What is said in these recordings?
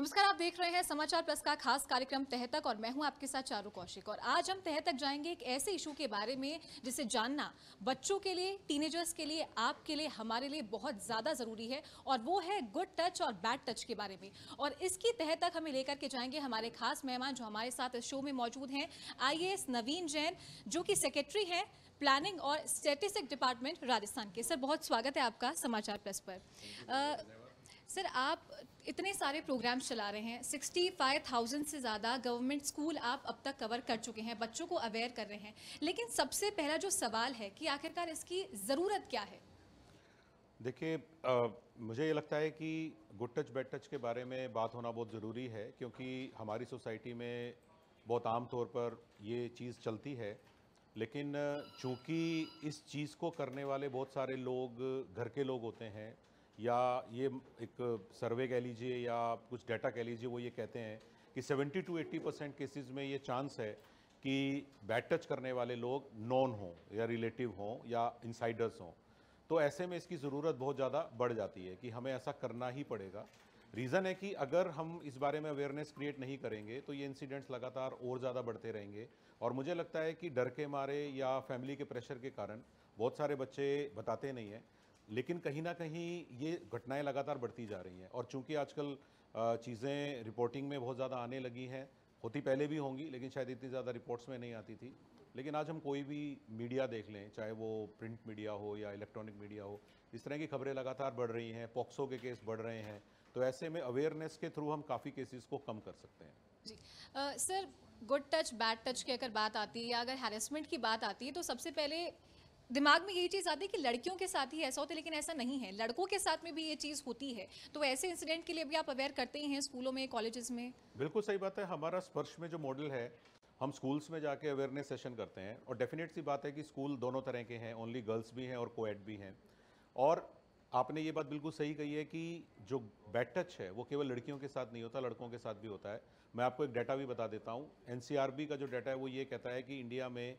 नमस्कार, आप देख रहे हैं समाचार प्लस का खास कार्यक्रम तह तक और मैं हूं आपके साथ चारू कौशिक। और आज हम तह तक जाएंगे एक ऐसे इशू के बारे में जिसे जानना बच्चों के लिए, टीनेजर्स के लिए, आपके लिए, हमारे लिए बहुत ज्यादा जरूरी है और वो है गुड टच और बैड टच के बारे में। और इसकी तह तक हमें लेकर के जाएंगे हमारे खास मेहमान जो हमारे साथ इस शो में मौजूद हैं। IAS नवीन जैन, जो कि सेक्रेटरी हैं प्लानिंग और स्टैटिस्टिक डिपार्टमेंट राजस्थान के। सर, बहुत स्वागत है आपका समाचार प्लस पर। सर, आप इतने सारे प्रोग्राम्स चला रहे हैं, 65,000 से ज़्यादा गवर्नमेंट स्कूल आप अब तक कवर कर चुके हैं, बच्चों को अवेयर कर रहे हैं। लेकिन सबसे पहला जो सवाल है कि आखिरकार इसकी ज़रूरत क्या है? देखिए, मुझे ये लगता है कि गुड टच बैड टच के बारे में बात होना बहुत ज़रूरी है, क्योंकि हमारी सोसाइटी में बहुत आम तौर पर ये चीज़ चलती है। लेकिन चूँकि इस चीज़ को करने वाले बहुत सारे लोग घर के लोग होते हैं, या ये एक सर्वे कह लीजिए या कुछ डाटा कह लीजिए, वो ये कहते हैं कि 70 to 80% केसेस में ये चांस है कि बैड टच करने वाले लोग नॉन हों या रिलेटिव हों या इनसाइडर्स हों। तो ऐसे में इसकी ज़रूरत बहुत ज़्यादा बढ़ जाती है कि हमें ऐसा करना ही पड़ेगा। रीज़न है कि अगर हम इस बारे में अवेयरनेस क्रिएट नहीं करेंगे तो ये इंसिडेंट्स लगातार और ज़्यादा बढ़ते रहेंगे। और मुझे लगता है कि डर के मारे या फैमिली के प्रेशर के कारण बहुत सारे बच्चे बताते नहीं हैं, लेकिन कहीं ना कहीं ये घटनाएं लगातार बढ़ती जा रही हैं। और चूंकि आजकल चीज़ें रिपोर्टिंग में बहुत ज़्यादा आने लगी हैं, होती पहले भी होंगी लेकिन शायद इतनी ज़्यादा रिपोर्ट्स में नहीं आती थी। लेकिन आज हम कोई भी मीडिया देख लें, चाहे वो प्रिंट मीडिया हो या इलेक्ट्रॉनिक मीडिया हो, इस तरह की खबरें लगातार बढ़ रही हैं, पॉक्सो के केस बढ़ रहे हैं। तो ऐसे में अवेयरनेस के थ्रू हम काफ़ी केसेस को कम कर सकते हैं। जी। Sir, good touch bad touch की अगर बात आती है या अगर हैरेसमेंट की बात आती है तो सबसे पहले दिमाग में यही चीज़ आती है कि लड़कियों के साथ ही ऐसा होता है, लेकिन ऐसा नहीं है, लड़कों के साथ में भी ये चीज़ होती है। तो ऐसे इंसिडेंट के लिए भी आप अवेयर करते ही हैं स्कूलों में, कॉलेजेस में? बिल्कुल सही बात है। हमारा स्पर्श में जो मॉडल है, हम स्कूल्स में जाके अवेयरनेस सेशन करते हैं। और डेफिनेट सी बात है कि स्कूल दोनों तरह के हैं, ओनली गर्ल्स भी हैं और कोएड भी हैं। और आपने ये बात बिल्कुल सही कही है कि जो बैड टच है वो केवल लड़कियों के साथ नहीं होता, लड़कों के साथ भी होता है। मैं आपको एक डाटा भी बता देता हूँ। NCRB का जो डाटा है वो ये कहता है कि इंडिया में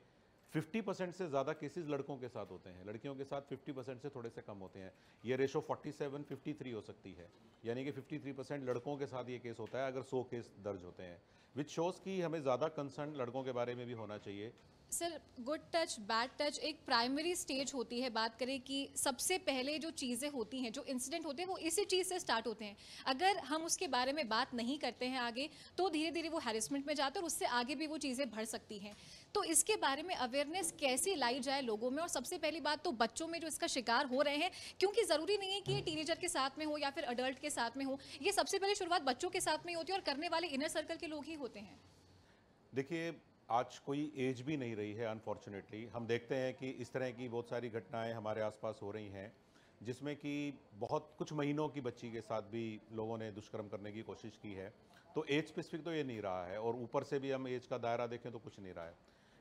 50% से ज़्यादा केसेस लड़कों के साथ होते हैं, लड़कियों के साथ 50% से थोड़े से कम होते हैं। ये रेशो 47-53 हो सकती है, यानी कि 53% लड़कों के साथ ये केस होता है अगर 100 केस दर्ज होते हैं, विच शोज़ कि हमें ज़्यादा कंसर्न लड़कों के बारे में भी होना चाहिए। Sir, good touch bad touch एक प्राइमरी स्टेज होती है। बात करें कि सबसे पहले जो चीज़ें होती हैं, जो इंसिडेंट होते हैं, वो इसी चीज़ से स्टार्ट होते हैं। अगर हम उसके बारे में बात नहीं करते हैं आगे, तो धीरे धीरे वो हैरेसमेंट में जाते हैं और उससे आगे भी वो चीज़ें बढ़ सकती हैं। तो इसके बारे में अवेयरनेस कैसे लाई जाए लोगों में? और सबसे पहली बात तो बच्चों में जो इसका शिकार हो रहे हैं, क्योंकि ज़रूरी नहीं है कि ये टीनेजर के साथ में हो या फिर अडल्ट के साथ में हो, ये सबसे पहले शुरुआत बच्चों के साथ में ही होती है और करने वाले इनर सर्कल के लोग ही होते हैं। देखिए, आज कोई एज भी नहीं रही है अनफॉर्चुनेटली। हम देखते हैं कि इस तरह की बहुत सारी घटनाएं हमारे आसपास हो रही हैं, जिसमें कि बहुत कुछ महीनों की बच्ची के साथ भी लोगों ने दुष्कर्म करने की कोशिश की है। तो एज स्पेसिफिक तो ये नहीं रहा है, और ऊपर से भी हम एज का दायरा देखें तो कुछ नहीं रहा है।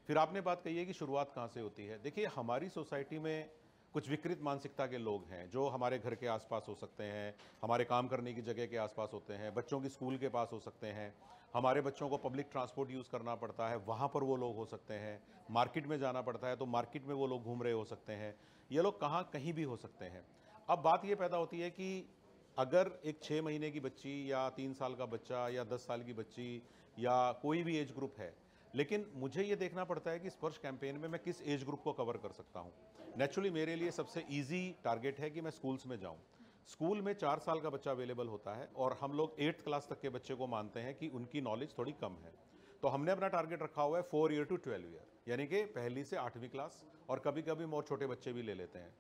फिर आपने बात कही है कि शुरुआत कहाँ से होती है। देखिए, हमारी सोसाइटी में कुछ विकृत मानसिकता के लोग हैं जो हमारे घर के आसपास हो सकते हैं, हमारे काम करने की जगह के आसपास होते हैं, बच्चों की स्कूल के पास हो सकते हैं, हमारे बच्चों को पब्लिक ट्रांसपोर्ट यूज़ करना पड़ता है, वहाँ पर वो लोग हो सकते हैं, मार्केट में जाना पड़ता है तो मार्केट में वो लोग घूम रहे हो सकते हैं। ये लोग कहाँ कहीं भी हो सकते हैं। अब बात ये पैदा होती है कि अगर एक 6 महीने की बच्ची या 3 साल का बच्चा या 10 साल की बच्ची या कोई भी एज ग्रुप है, लेकिन मुझे ये देखना पड़ता है कि स्पर्श कैंपेन में मैं किस एज ग्रुप को कवर कर सकता हूँ। नेचुरली मेरे लिए सबसे ईजी टारगेट है कि मैं स्कूल्स में जाऊँ। स्कूल में 4 साल का बच्चा अवेलेबल होता है और हम लोग 8th क्लास तक के बच्चे को मानते हैं कि उनकी नॉलेज थोड़ी कम है। तो हमने अपना टारगेट रखा हुआ है 4 ईयर टू 12 ईयर, यानी कि पहली से 8वीं क्लास, और कभी कभी और छोटे बच्चे भी ले लेते हैं।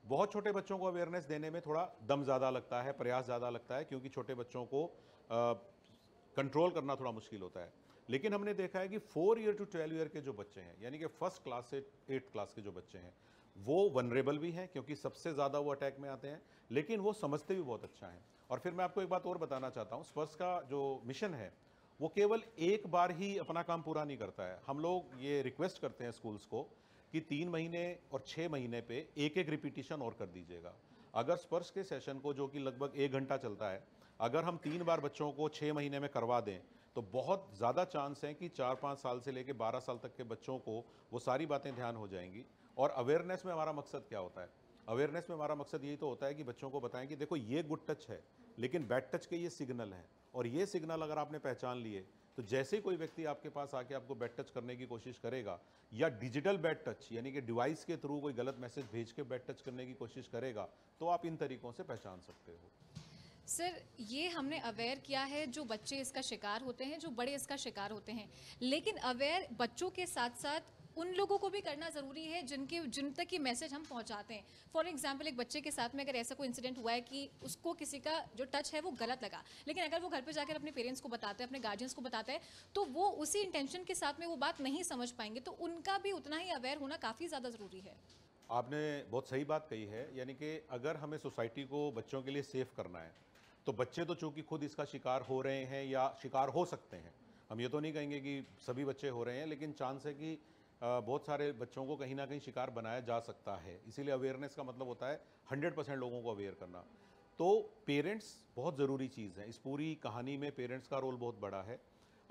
बहुत छोटे बच्चों को अवेयरनेस देने में थोड़ा दम ज़्यादा लगता है, प्रयास ज़्यादा लगता है, क्योंकि छोटे बच्चों को कंट्रोल करना थोड़ा मुश्किल होता है। लेकिन हमने देखा है कि 4 ईयर टू 12 ईयर के जो बच्चे हैं, यानी कि फर्स्ट क्लास से 8th क्लास के जो बच्चे हैं, वो वनरेबल भी हैं, क्योंकि सबसे ज़्यादा वो अटैक में आते हैं, लेकिन वो समझते भी बहुत अच्छा है। और फिर मैं आपको एक बात और बताना चाहता हूँ, स्पर्श का जो मिशन है वो केवल एक बार ही अपना काम पूरा नहीं करता है। हम लोग ये रिक्वेस्ट करते हैं स्कूल्स को कि 3 महीने और 6 महीने पे एक एक रिपीटिशन और कर दीजिएगा। अगर स्पर्श के सेशन को, जो कि लगभग 1 घंटा चलता है, अगर हम 3 बार बच्चों को 6 महीने में करवा दें तो बहुत ज़्यादा चांस है कि 4-5 साल से लेकर 12 साल तक के बच्चों को वो सारी बातें ध्यान हो जाएंगी। और अवेयरनेस में हमारा मकसद क्या होता है? अवेयरनेस में हमारा मकसद यही तो होता है कि बच्चों को बताएं कि देखो, ये गुड टच है, लेकिन बैड टच के ये सिग्नल हैं, और ये सिग्नल अगर आपने पहचान लिए तो जैसे ही कोई व्यक्ति आपके पास आके आपको बैड टच करने की कोशिश करेगा या डिजिटल बैड टच यानी कि डिवाइस के थ्रू कोई गलत मैसेज भेज के बैड टच करने की कोशिश करेगा, तो आप इन तरीकों से पहचान सकते हो। सर, ये हमने अवेयर किया है जो बच्चे इसका शिकार होते हैं, जो बड़े इसका शिकार होते हैं, लेकिन अवेयर बच्चों के साथ साथ उन लोगों को भी करना ज़रूरी है जिन तक ये मैसेज हम पहुंचाते हैं। फॉर एग्जांपल, एक बच्चे के साथ में अगर ऐसा कोई इंसिडेंट हुआ है कि उसको किसी का जो टच है वो गलत लगा, लेकिन अगर वो घर पे जाकर अपने पेरेंट्स को बताते हैं, अपने गार्जियंस को बताता है, तो वो उसी इंटेंशन के साथ में वो बात नहीं समझ पाएंगे, तो उनका भी उतना ही अवेयर होना काफ़ी ज़्यादा ज़रूरी है। आपने बहुत सही बात कही है, यानी कि अगर हमें सोसाइटी को बच्चों के लिए सेफ करना है, तो बच्चे तो चूंकि खुद इसका शिकार हो रहे हैं या शिकार हो सकते हैं, हम ये तो नहीं कहेंगे कि सभी बच्चे हो रहे हैं, लेकिन चांस है कि बहुत सारे बच्चों को कहीं ना कहीं शिकार बनाया जा सकता है। इसीलिए अवेयरनेस का मतलब होता है 100% लोगों को अवेयर करना। तो पेरेंट्स बहुत ज़रूरी चीज़ है, इस पूरी कहानी में पेरेंट्स का रोल बहुत बड़ा है।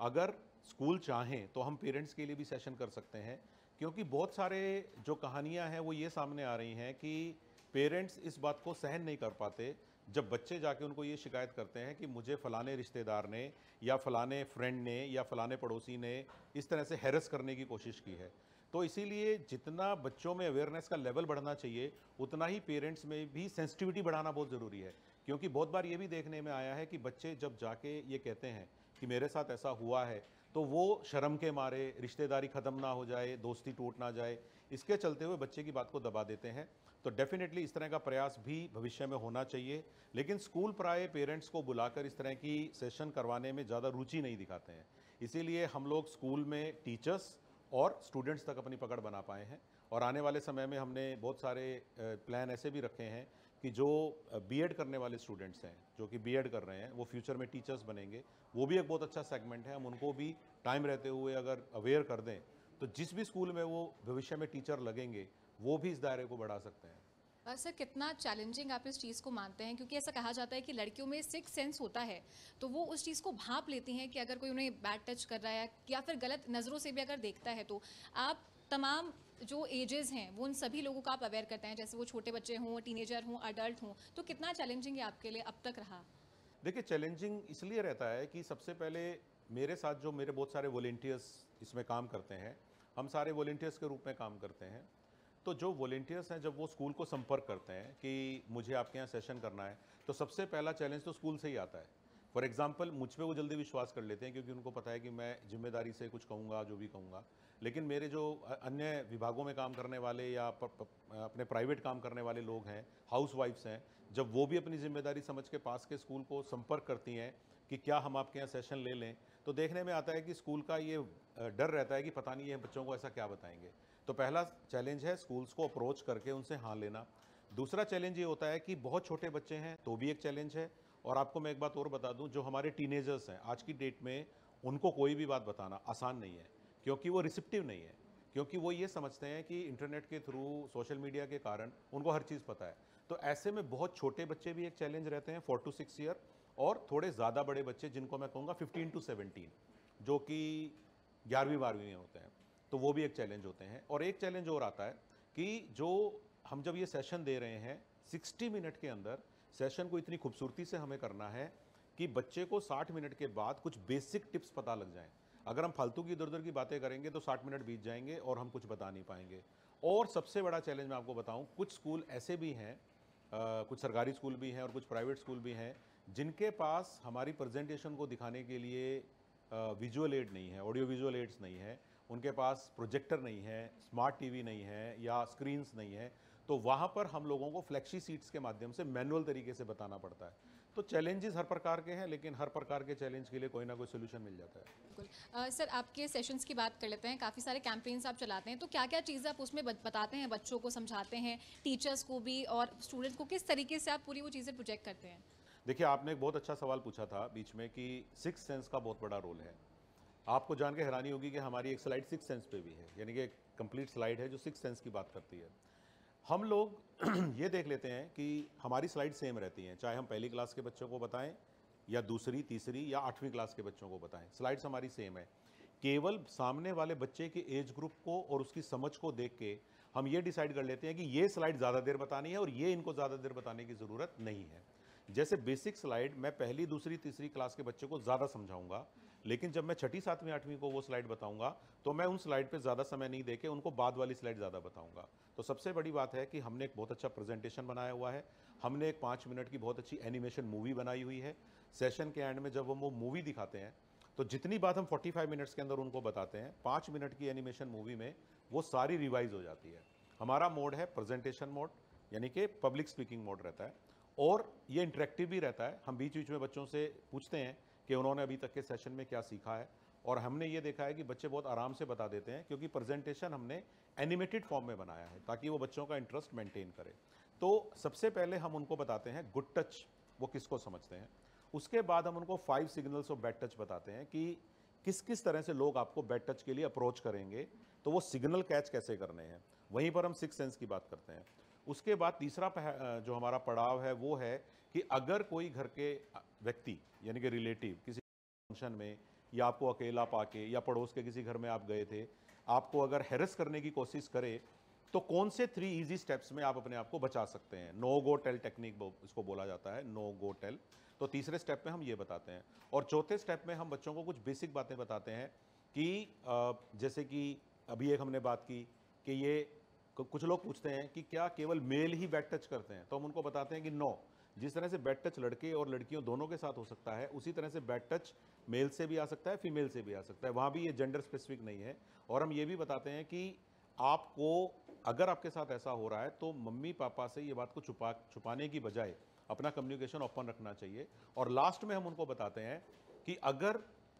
अगर स्कूल चाहें तो हम पेरेंट्स के लिए भी सेशन कर सकते हैं, क्योंकि बहुत सारे जो कहानियां हैं वो ये सामने आ रही हैं कि पेरेंट्स इस बात को सहन नहीं कर पाते जब बच्चे जाके उनको ये शिकायत करते हैं कि मुझे फ़लाने रिश्तेदार ने या फ़लाने फ्रेंड ने या फ़लाने पड़ोसी ने इस तरह से हैरेस करने की कोशिश की है। तो इसीलिए जितना बच्चों में अवेयरनेस का लेवल बढ़ना चाहिए, उतना ही पेरेंट्स में भी सेंसिटिविटी बढ़ाना बहुत ज़रूरी है। क्योंकि बहुत बार ये भी देखने में आया है कि बच्चे जब जाके ये कहते हैं कि मेरे साथ ऐसा हुआ है, तो वो शर्म के मारे रिश्तेदारी ख़त्म ना हो जाए, दोस्ती टूट ना जाए, इसके चलते हुए बच्चे की बात को दबा देते हैं। तो डेफिनेटली इस तरह का प्रयास भी भविष्य में होना चाहिए, लेकिन स्कूल प्राय पेरेंट्स को बुलाकर इस तरह की सेशन करवाने में ज़्यादा रुचि नहीं दिखाते हैं। इसीलिए हम लोग स्कूल में टीचर्स और स्टूडेंट्स तक अपनी पकड़ बना पाए हैं, और आने वाले समय में हमने बहुत सारे प्लान ऐसे भी रखे हैं कि जो बीएड करने वाले स्टूडेंट्स हैं, जो कि बीएड कर रहे हैं, वो फ्यूचर में टीचर्स बनेंगे, वो भी एक बहुत अच्छा सेगमेंट है। हम उनको भी टाइम रहते हुए अगर अवेयर कर दें, तो जिस भी स्कूल में वो भविष्य में टीचर लगेंगे, वो भी इस दायरे को बढ़ा सकते हैं। सर, कितना चैलेंजिंग आप इस चीज़ को मानते हैं, क्योंकि ऐसा कहा जाता है कि लड़कियों में सिक्स सेंस होता है, तो वो उस चीज़ को भांप लेती हैं कि अगर कोई उन्हें बैड टच कर रहा है या फिर गलत नज़रों से भी अगर देखता है, तो आप तमाम जो एजेस हैं वो उन सभी लोगों का आप अवेयर करते हैं, जैसे वो छोटे बच्चे हों, टीनेजर हों, अडल्ट हों, तो कितना चैलेंजिंग है आपके लिए अब तक रहा? देखिए, चैलेंजिंग इसलिए रहता है कि सबसे पहले मेरे साथ जो मेरे बहुत सारे वॉलेंटियर्स इसमें काम करते हैं, हम सारे वॉलेंटियर्स के रूप में काम करते हैं। तो जो वॉलेंटियर्स हैं, जब वो स्कूल को संपर्क करते हैं कि मुझे आपके यहाँ सेशन करना है, तो सबसे पहला चैलेंज तो स्कूल से ही आता है। फॉर एग्जांपल, मुझ पे वो जल्दी विश्वास कर लेते हैं, क्योंकि उनको पता है कि मैं जिम्मेदारी से कुछ कहूँगा, जो भी कहूँगा। लेकिन मेरे जो अन्य विभागों में काम करने वाले या अपने प्राइवेट काम करने वाले लोग हैं, हाउसवाइफ्स हैं, जब वो भी अपनी जिम्मेदारी समझ के पास के स्कूल को संपर्क करती हैं कि क्या हम आपके यहाँ सेशन ले लें, तो देखने में आता है कि स्कूल का ये डर रहता है कि पता नहीं ये बच्चों को ऐसा क्या बताएंगे। तो पहला चैलेंज है स्कूल्स को अप्रोच करके उनसे हाँ लेना। दूसरा चैलेंज ये होता है कि बहुत छोटे बच्चे हैं, तो भी एक चैलेंज है। और आपको मैं एक बात और बता दूं, जो हमारे टीनेजर्स हैं आज की डेट में, उनको कोई भी बात बताना आसान नहीं है, क्योंकि वो रिसेप्टिव नहीं है, क्योंकि वो ये समझते हैं कि इंटरनेट के थ्रू, सोशल मीडिया के कारण उनको हर चीज़ पता है। तो ऐसे में बहुत छोटे बच्चे भी एक चैलेंज रहते हैं, 4 to 6 ईयर, और थोड़े ज़्यादा बड़े बच्चे जिनको मैं कहूँगा 15 to 17, जो कि 11वीं 12वीं में होते हैं, तो वो भी एक चैलेंज होते हैं। और एक चैलेंज और आता है कि जो हम जब ये सेशन दे रहे हैं, 60 मिनट के अंदर सेशन को इतनी खूबसूरती से हमें करना है कि बच्चे को 60 मिनट के बाद कुछ बेसिक टिप्स पता लग जाएं। अगर हम फालतू की इधर उधर की बातें करेंगे तो 60 मिनट बीत जाएंगे और हम कुछ बता नहीं पाएंगे। और सबसे बड़ा चैलेंज मैं आपको बताऊं, कुछ स्कूल ऐसे भी हैं, कुछ सरकारी स्कूल भी हैं और कुछ प्राइवेट स्कूल भी हैं, जिनके पास हमारी प्रेजेंटेशन को दिखाने के लिए विजुअल एड नहीं है, ऑडियो विजुअल एड्स नहीं है, उनके पास प्रोजेक्टर नहीं है, स्मार्ट टीवी नहीं है या स्क्रीन्स नहीं है। तो वहाँ पर हम लोगों को फ्लैक्सी सीट्स के माध्यम से मैनुअल तरीके से बताना पड़ता है। तो चैलेंजेस हर प्रकार के हैं, लेकिन हर प्रकार के चैलेंज के लिए कोई ना कोई सोल्यूशन मिल जाता है। बिल्कुल। सर, आपके सेशंस की बात कर लेते हैं, काफ़ी सारे कैंपेन्स आप चलाते हैं, तो क्या क्या चीज़ें आप उसमें बताते हैं, बच्चों को समझाते हैं, टीचर्स को भी और स्टूडेंट्स को, किस तरीके से आप पूरी वो चीज़ें प्रोजेक्ट करते हैं? देखिए, आपने एक बहुत अच्छा सवाल पूछा था बीच में कि सिक्स सेंस का बहुत बड़ा रोल है। आपको जान के हैरानी होगी कि हमारी एक स्लाइड सिक्स सेंस पे भी है, यानी कि एक कंप्लीट स्लाइड है जो सिक्स सेंस की बात करती है। हम लोग ये देख लेते हैं कि हमारी स्लाइड सेम रहती हैं, चाहे हम पहली क्लास के बच्चों को बताएं या दूसरी, तीसरी या 8वीं क्लास के बच्चों को बताएं, स्लाइड्स हमारी सेम है। केवल सामने वाले बच्चे के एज ग्रुप को और उसकी समझ को देख के हम ये डिसाइड कर लेते हैं कि ये स्लाइड ज़्यादा देर बतानी है और ये इनको ज़्यादा देर बताने की ज़रूरत नहीं है। जैसे बेसिक स्लाइड मैं पहली, दूसरी, तीसरी क्लास के बच्चे को ज़्यादा समझाऊंगा, लेकिन जब मैं छठी, सातवीं, आठवीं को वो स्लाइड बताऊंगा तो मैं उन स्लाइड पे ज़्यादा समय नहीं देके उनको बाद वाली स्लाइड ज़्यादा बताऊंगा। तो सबसे बड़ी बात है कि हमने एक बहुत अच्छा प्रेजेंटेशन बनाया हुआ है, हमने एक 5 मिनट की बहुत अच्छी एनिमेशन मूवी बनाई हुई है। सेशन के एंड में जब हम वो मूवी दिखाते हैं तो जितनी बात हम 45 मिनट्स के अंदर उनको बताते हैं, 5 मिनट की एनिमेशन मूवी में वो सारी रिवाइज हो जाती है। हमारा मोड है प्रेजेंटेशन मोड, यानी कि पब्लिक स्पीकिंग मोड रहता है, और ये इंटरेक्टिव भी रहता है। हम बीच बीच में बच्चों से पूछते हैं कि उन्होंने अभी तक के सेशन में क्या सीखा है, और हमने ये देखा है कि बच्चे बहुत आराम से बता देते हैं, क्योंकि प्रेजेंटेशन हमने एनिमेटेड फॉर्म में बनाया है ताकि वो बच्चों का इंटरेस्ट मेंटेन करे। तो सबसे पहले हम उनको बताते हैं गुड टच, वो किसको समझते हैं। उसके बाद हम उनको 5 सिग्नल्स ऑफ बैड टच बताते हैं कि किस किस तरह से लोग आपको बैड टच के लिए अप्रोच करेंगे, तो वो सिग्नल कैच कैसे करने हैं। वहीं पर हम सिक्स सेंस की बात करते हैं। उसके बाद तीसरा जो हमारा पड़ाव है वो है कि अगर कोई घर के व्यक्ति यानी कि रिलेटिव किसी फंक्शन में, या आपको अकेला पाके, या पड़ोस के किसी घर में आप गए थे, आपको अगर हैरेस करने की कोशिश करे, तो कौन से 3 इजी स्टेप्स में आप अपने आप को बचा सकते हैं। नो गो टेल टेक्निक इसको बोला जाता है, नो गो टेल। तो तीसरे स्टेप में हम ये बताते हैं, और चौथे स्टेप में हम बच्चों को कुछ बेसिक बातें बताते हैं कि जैसे कि अभी एक हमने बात की कि ये कुछ लोग पूछते हैं कि क्या केवल मेल ही बैड टच करते हैं, तो हम उनको बताते हैं कि नो, जिस तरह से बैड टच लड़के और लड़कियों दोनों के साथ हो सकता है, उसी तरह से बैड टच मेल से भी आ सकता है, फीमेल से भी आ सकता है। वहाँ भी ये जेंडर स्पेसिफिक नहीं है। और हम ये भी बताते हैं कि आपको अगर आपके साथ ऐसा हो रहा है तो मम्मी पापा से ये बात को छुपाने की बजाय अपना कम्युनिकेशन ओपन रखना चाहिए। और लास्ट में हम उनको बताते हैं कि अगर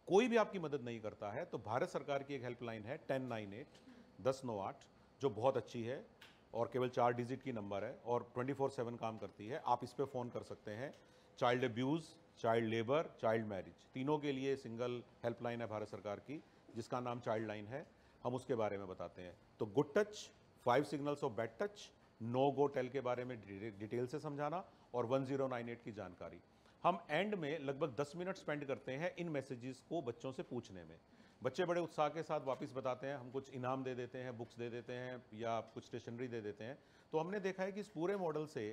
कोई भी आपकी मदद नहीं करता है तो भारत सरकार की एक हेल्पलाइन है 1098 1098, जो बहुत अच्छी है और केवल 4 डिजिट की नंबर है और 24/7 काम करती है। आप इस पे फ़ोन कर सकते हैं। Child abuse, child labour, child marriage, तीनों के लिए सिंगल हेल्पलाइन है भारत सरकार की, जिसका नाम चाइल्ड लाइन है। हम उसके बारे में बताते हैं। तो good touch, 5 signals of bad touch, no go tell के बारे में डिटेल से समझाना, और 1098 की जानकारी। हम एंड में लगभग 10 मिनट स्पेंड करते हैं इन मैसेजेस को बच्चों से पूछने में। बच्चे बड़े उत्साह के साथ वापस बताते हैं, हम कुछ इनाम दे देते हैं, बुक्स दे देते हैं या कुछ स्टेशनरी दे देते हैं। तो हमने देखा है कि इस पूरे मॉडल से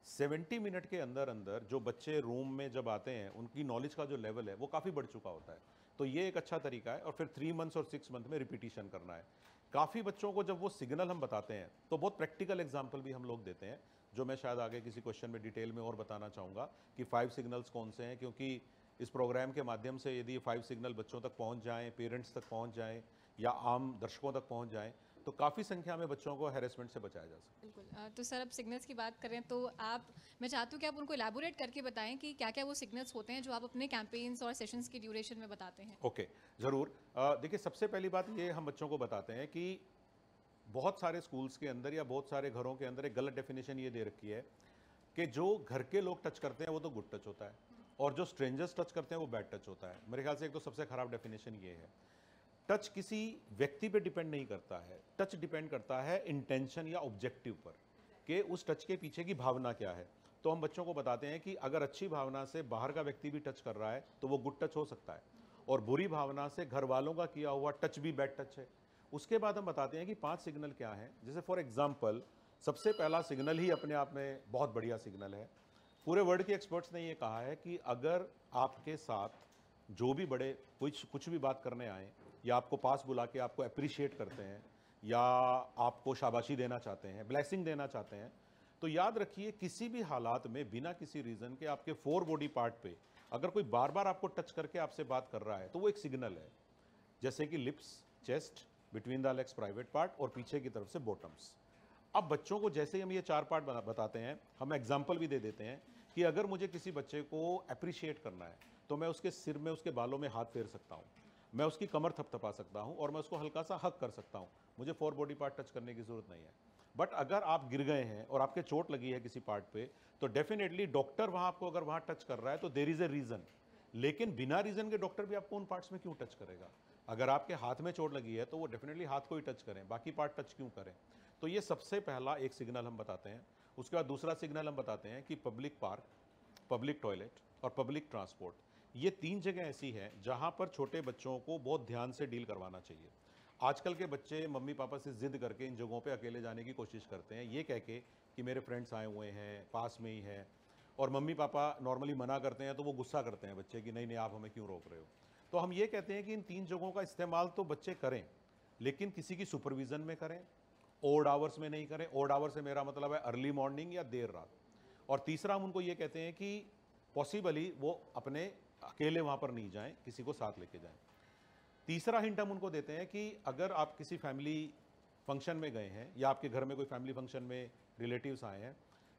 70 मिनट के अंदर अंदर जो बच्चे रूम में जब आते हैं, उनकी नॉलेज का जो लेवल है वो काफ़ी बढ़ चुका होता है। तो ये एक अच्छा तरीका है। और फिर 3 मंथ्स और 6 मंथ में रिपीटिशन करना है। काफ़ी बच्चों को जब वो सिग्नल हम बताते हैं तो बहुत प्रैक्टिकल एग्जाम्पल भी हम लोग देते हैं, जो मैं शायद आगे किसी क्वेश्चन में डिटेल में और बताना चाहूँगा कि 5 सिग्नल्स कौन से हैं। क्योंकि इस प्रोग्राम के माध्यम से यदि 5 सिग्नल बच्चों तक पहुँच जाएँ, पेरेंट्स तक पहुँच जाएँ या आम दर्शकों तक पहुँच जाएँ, तो काफ़ी संख्या में बच्चों को हैरेसमेंट से बचाया जा सकता है। बिल्कुल। तो सर अब सिग्नल्स की बात करें तो मैं चाहती हूँ कि आप उनको एलैबोरेट करके बताएं कि क्या क्या वो सिग्नल्स होते हैं जो आप अपने कैंपेन्स और सेशंस की ड्यूरेशन में बताते हैं। ओके, ज़रूर। देखिए, सबसे पहली बात ये हम बच्चों को बताते हैं कि बहुत सारे स्कूल्स के अंदर या बहुत सारे घरों के अंदर एक गलत डेफिनेशन ये दे रखी है कि जो घर के लोग टच करते हैं वो तो गुड टच होता है, और जो स्ट्रेंजर्स टच करते हैं वो बैड टच होता है। मेरे ख्याल से एक तो सबसे खराब डेफिनेशन ये है। टच किसी व्यक्ति पे डिपेंड नहीं करता है, टच डिपेंड करता है इंटेंशन या ऑब्जेक्टिव पर, कि उस टच के पीछे की भावना क्या है। तो हम बच्चों को बताते हैं कि अगर अच्छी भावना से बाहर का व्यक्ति भी टच कर रहा है तो वो गुड टच हो सकता है, और बुरी भावना से घर वालों का किया हुआ टच भी बैड टच है। उसके बाद हम बताते हैं कि 5 सिग्नल क्या हैं। जैसे फॉर एग्जांपल, सबसे पहला सिग्नल ही अपने आप में बहुत बढ़िया सिग्नल है। पूरे वर्ल्ड के एक्सपर्ट्स ने ये कहा है कि अगर आपके साथ जो भी बड़े कुछ भी बात करने आए, या आपको पास बुला के आपको अप्रिशिएट करते हैं, या आपको शाबाशी देना चाहते हैं, ब्लेसिंग देना चाहते हैं, तो याद रखिए किसी भी हालात में बिना किसी रीज़न के आपके 4 बॉडी पार्ट पे अगर कोई बार बार आपको टच करके आपसे बात कर रहा है तो वो एक सिग्नल है। जैसे कि lips, chest, between the legs private part, और पीछे की तरफ से बॉटम्स। अब बच्चों को जैसे ही हम ये 4 पार्ट बताते हैं, हम एग्जाम्पल भी दे देते हैं कि अगर मुझे किसी बच्चे को अप्रिशिएट करना है तो मैं उसके सिर में, उसके बालों में हाथ फेर सकता हूँ, मैं उसकी कमर थपथपा सकता हूँ, और मैं उसको हल्का सा हक कर सकता हूँ। मुझे 4 बॉडी पार्ट टच करने की जरूरत नहीं है। बट अगर आप गिर गए हैं और आपके चोट लगी है किसी पार्ट पे, तो डेफिनेटली डॉक्टर वहाँ आपको अगर वहाँ टच कर रहा है तो देयर इज ए रीज़न। लेकिन बिना रीज़न के डॉक्टर भी आपको उन पार्ट्स में क्यों टच करेगा? अगर आपके हाथ में चोट लगी है तो वो डेफिनेटली हाथ को ही टच करें, बाकी पार्ट टच क्यों करें? तो ये सबसे पहला एक सिग्नल हम बताते हैं। उसके बाद दूसरा सिग्नल हम बताते हैं कि पब्लिक पार्क, पब्लिक टॉयलेट और पब्लिक ट्रांसपोर्ट, ये 3 जगह ऐसी हैं जहां पर छोटे बच्चों को बहुत ध्यान से डील करवाना चाहिए। आजकल के बच्चे मम्मी पापा से जिद करके इन जगहों पे अकेले जाने की कोशिश करते हैं, ये कह के कि मेरे फ्रेंड्स आए हुए हैं, पास में ही हैं, और मम्मी पापा नॉर्मली मना करते हैं तो वो गुस्सा करते हैं बच्चे कि नहीं नहीं आप हमें क्यों रोक रहे हो। तो हम ये कहते हैं कि इन 3 जगहों का इस्तेमाल तो बच्चे करें, लेकिन किसी की सुपरविजन में करें, ओड आवर्स में नहीं करें। ओड आवर्स से मेरा मतलब है अर्ली मॉर्निंग या देर रात। और तीसरा हम उनको ये कहते हैं कि पॉसिबली वो अपने अकेले वहाँ पर नहीं जाएं, किसी को साथ लेके जाएं। तीसरा हिंट हम उनको देते हैं कि अगर आप किसी फैमिली फंक्शन में गए हैं या आपके घर में कोई फैमिली फंक्शन में रिलेटिव्स आए हैं,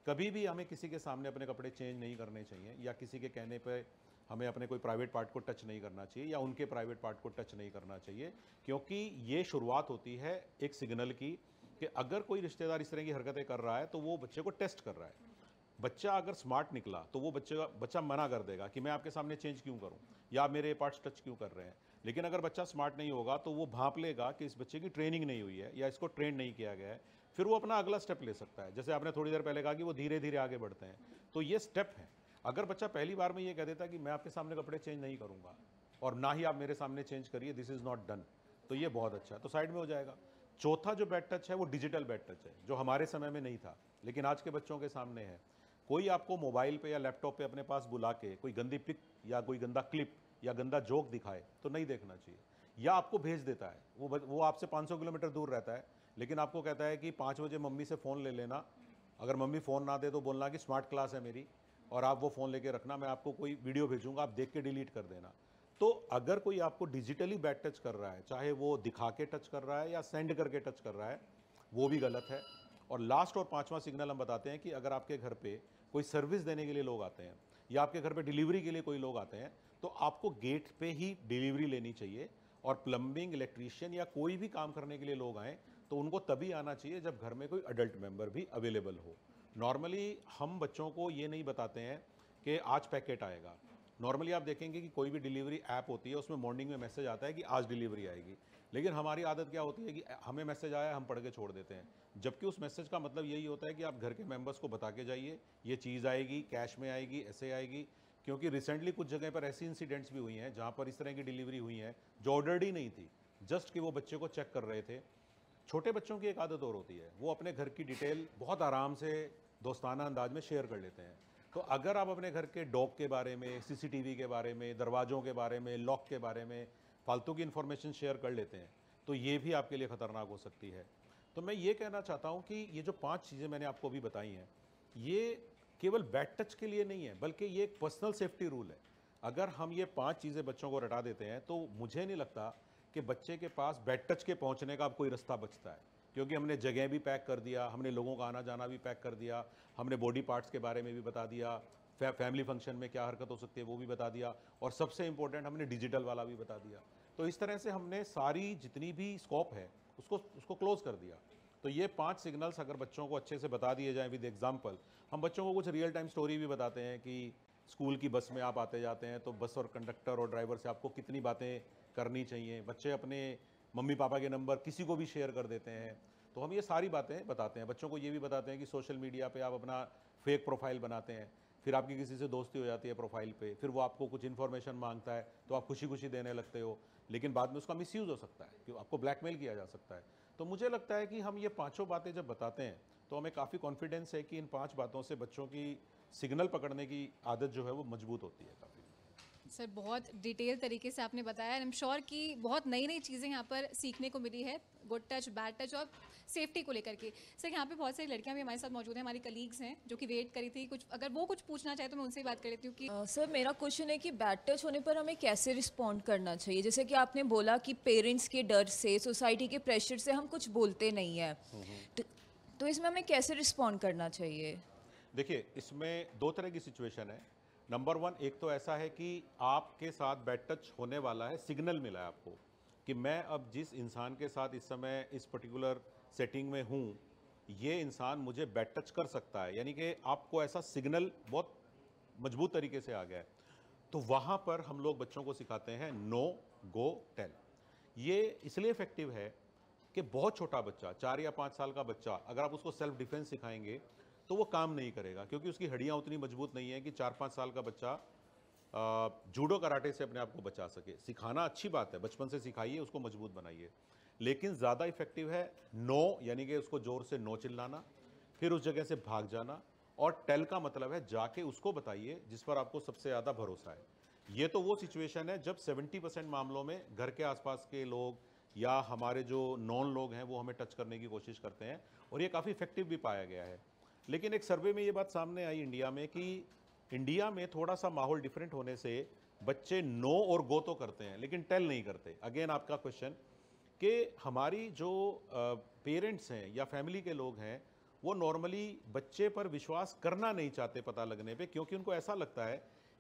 कभी भी हमें किसी के सामने अपने कपड़े चेंज नहीं करने चाहिए, या किसी के कहने पे हमें अपने कोई प्राइवेट पार्ट को टच नहीं करना चाहिए या उनके प्राइवेट पार्ट को टच नहीं करना चाहिए, क्योंकि ये शुरुआत होती है एक सिग्नल की कि अगर कोई रिश्तेदार इस तरह की हरकतें कर रहा है तो वो बच्चे को टेस्ट कर रहा है। बच्चा अगर स्मार्ट निकला तो वो बच्चा मना कर देगा कि मैं आपके सामने चेंज क्यों करूं या आप मेरे पार्ट्स टच क्यों कर रहे हैं। लेकिन अगर बच्चा स्मार्ट नहीं होगा तो वो भांप लेगा कि इस बच्चे की ट्रेनिंग नहीं हुई है या इसको ट्रेन नहीं किया गया है, फिर वो अपना अगला स्टेप ले सकता है। जैसे आपने थोड़ी देर पहले कहा कि वो धीरे धीरे आगे बढ़ते हैं, तो ये स्टेप है। अगर बच्चा पहली बार में ये कह देता कि मैं आपके सामने कपड़े चेंज नहीं करूंगा और ना ही आप मेरे सामने चेंज करिए, दिस इज नॉट डन, तो ये बहुत अच्छा है, तो साइड में हो जाएगा। चौथा जो बैड टच है वो डिजिटल बैड टच है, जो हमारे समय में नहीं था लेकिन आज के बच्चों के सामने है। कोई आपको मोबाइल पे या लैपटॉप पे अपने पास बुला के कोई गंदी पिक या कोई गंदा क्लिप या गंदा जोक दिखाए तो नहीं देखना चाहिए। या आपको भेज देता है, वो आपसे 500 किलोमीटर दूर रहता है लेकिन आपको कहता है कि 5 बजे मम्मी से फ़ोन ले लेना, अगर मम्मी फ़ोन ना दे तो बोलना कि स्मार्ट क्लास है मेरी और आप वो फ़ोन लेके रखना, मैं आपको कोई वीडियो भेजूंगा, आप देख के डिलीट कर देना। तो अगर कोई आपको डिजिटली बैड टच कर रहा है, चाहे वो दिखा के टच कर रहा है या सेंड करके टच कर रहा है, वो भी गलत है। और लास्ट और पांचवा सिग्नल हम बताते हैं कि अगर आपके घर पे कोई सर्विस देने के लिए लोग आते हैं या आपके घर पे डिलीवरी के लिए कोई लोग आते हैं तो आपको गेट पे ही डिलीवरी लेनी चाहिए। और प्लम्बिंग, इलेक्ट्रीशियन या कोई भी काम करने के लिए लोग आएँ तो उनको तभी आना चाहिए जब घर में कोई अडल्ट मेंबर भी अवेलेबल हो। नॉर्मली हम बच्चों को ये नहीं बताते हैं कि आज पैकेट आएगा। नॉर्मली आप देखेंगे कि कोई भी डिलीवरी ऐप होती है उसमें मॉर्निंग में मैसेज आता है कि आज डिलीवरी आएगी, लेकिन हमारी आदत क्या होती है कि हमें मैसेज आया हम पढ़ के छोड़ देते हैं, जबकि उस मैसेज का मतलब यही होता है कि आप घर के मेंबर्स को बता के जाइए ये चीज़ आएगी, कैश में आएगी, ऐसे आएगी। क्योंकि रिसेंटली कुछ जगह पर ऐसी इंसिडेंट्स भी हुई हैं जहाँ पर इस तरह की डिलीवरी हुई है जो ऑर्डर्ड ही नहीं थी, जस्ट कि वो बच्चे को चेक कर रहे थे। छोटे बच्चों की एक आदत और होती है, वो अपने घर की डिटेल बहुत आराम से दोस्ताना अंदाज में शेयर कर लेते हैं। तो अगर आप अपने घर के डॉग के बारे में, सीसीटीवी के बारे में, दरवाज़ों के बारे में, लॉक के बारे में फालतू की इन्फॉर्मेशन शेयर कर लेते हैं तो ये भी आपके लिए ख़तरनाक हो सकती है। तो मैं ये कहना चाहता हूँ कि ये जो 5 चीज़ें मैंने आपको अभी बताई हैं, ये केवल बैड टच के लिए नहीं है बल्कि ये एक पर्सनल सेफ्टी रूल है। अगर हम ये 5 चीज़ें बच्चों को रटा देते हैं तो मुझे नहीं लगता कि बच्चे के पास बैड टच के पहुंचने का अब कोई रास्ता बचता है, क्योंकि हमने जगह भी पैक कर दिया, हमने लोगों का आना जाना भी पैक कर दिया, हमने बॉडी पार्ट्स के बारे में भी बता दिया, फैमिली फंक्शन में क्या हरकत हो सकती है वो भी बता दिया, और सबसे इंपॉर्टेंट हमने डिजिटल वाला भी बता दिया। तो इस तरह से हमने सारी जितनी भी स्कोप है उसको क्लोज कर दिया। तो ये 5 सिग्नल्स अगर बच्चों को अच्छे से बता दिए जाएं विद एग्जाम्पल, हम बच्चों को कुछ रियल टाइम स्टोरी भी बताते हैं कि स्कूल की बस में आप आते जाते हैं तो बस और कंडक्टर और ड्राइवर से आपको कितनी बातें करनी चाहिए। बच्चे अपने मम्मी पापा के नंबर किसी को भी शेयर कर देते हैं, तो हम ये सारी बातें बताते हैं। बच्चों को ये भी बताते हैं कि सोशल मीडिया पे आप अपना फेक प्रोफाइल बनाते हैं, फिर आपकी किसी से दोस्ती हो जाती है प्रोफाइल पे, फिर वो आपको कुछ इन्फॉर्मेशन मांगता है तो आप खुशी खुशी देने लगते हो, लेकिन बाद में उसका मिसयूज़ हो सकता है कि आपको ब्लैकमेल किया जा सकता है। तो मुझे लगता है कि हम ये 5 बातें जब बताते हैं तो हमें काफ़ी कॉन्फिडेंस है कि इन 5 बातों से बच्चों की सिग्नल पकड़ने की आदत जो है वो मजबूत होती है काफ़ी। सर बहुत डिटेल तरीके से आपने बताया। आई एम श्योर कि बहुत नई नई चीज़ें यहाँ पर सीखने को मिली है, गुड टच, बैड टच और सेफ्टी को लेकर के। सर यहाँ पे बहुत सारी लड़कियाँ भी हमारे साथ मौजूद हैं, हमारी कलीग्स हैं जो कि वेट करी थी, कुछ अगर वो कुछ पूछना चाहे तो मैं उनसे ही बात कर लेती हूँ कि सर मेरा क्वेश्चन है कि बैड टच होने पर हमें कैसे रिस्पॉन्ड करना चाहिए। जैसे कि आपने बोला कि पेरेंट्स के डर से, सोसाइटी के प्रेशर से हम कुछ बोलते नहीं हैं, तो इसमें हमें कैसे रिस्पॉन्ड करना चाहिए? देखिए, इसमें 2 तरह की सिचुएशन है। नंबर 1, एक तो ऐसा है कि आपके साथ बैड टच होने वाला है, सिग्नल मिला है आपको कि मैं अब जिस इंसान के साथ इस समय इस पर्टिकुलर सेटिंग में हूँ, ये इंसान मुझे बैड टच कर सकता है, यानी कि आपको ऐसा सिग्नल बहुत मजबूत तरीके से आ गया है। तो वहाँ पर हम लोग बच्चों को सिखाते हैं नो गो टेल। ये इसलिए इफेक्टिव है कि बहुत छोटा बच्चा, 4 या 5 साल का बच्चा, अगर आप उसको सेल्फ डिफेंस सिखाएंगे तो वो काम नहीं करेगा, क्योंकि उसकी हड्डियाँ उतनी मजबूत नहीं है कि 4-5 साल का बच्चा जूडो कराटे से अपने आप को बचा सके। सिखाना अच्छी बात है, बचपन से सिखाइए, उसको मजबूत बनाइए, लेकिन ज़्यादा इफेक्टिव है नो, यानी कि उसको ज़ोर से नो चिल्लाना, फिर उस जगह से भाग जाना और टेल का मतलब है जाके उसको बताइए जिस पर आपको सबसे ज़्यादा भरोसा है। ये तो वो सिचुएशन है जब 70% मामलों में घर के आसपास के लोग या हमारे जो नॉन लोग हैं वो हमें टच करने की कोशिश करते हैं, और ये काफ़ी इफेक्टिव भी पाया गया है। लेकिन एक सर्वे में ये बात सामने आई इंडिया में कि इंडिया में थोड़ा सा माहौल डिफरेंट होने से बच्चे नो और गो तो करते हैं लेकिन टेल नहीं करते। अगेन आपका क्वेश्चन कि हमारी जो पेरेंट्स हैं या फैमिली के लोग हैं वो नॉर्मली बच्चे पर विश्वास करना नहीं चाहते पता लगने पे, क्योंकि उनको ऐसा लगता है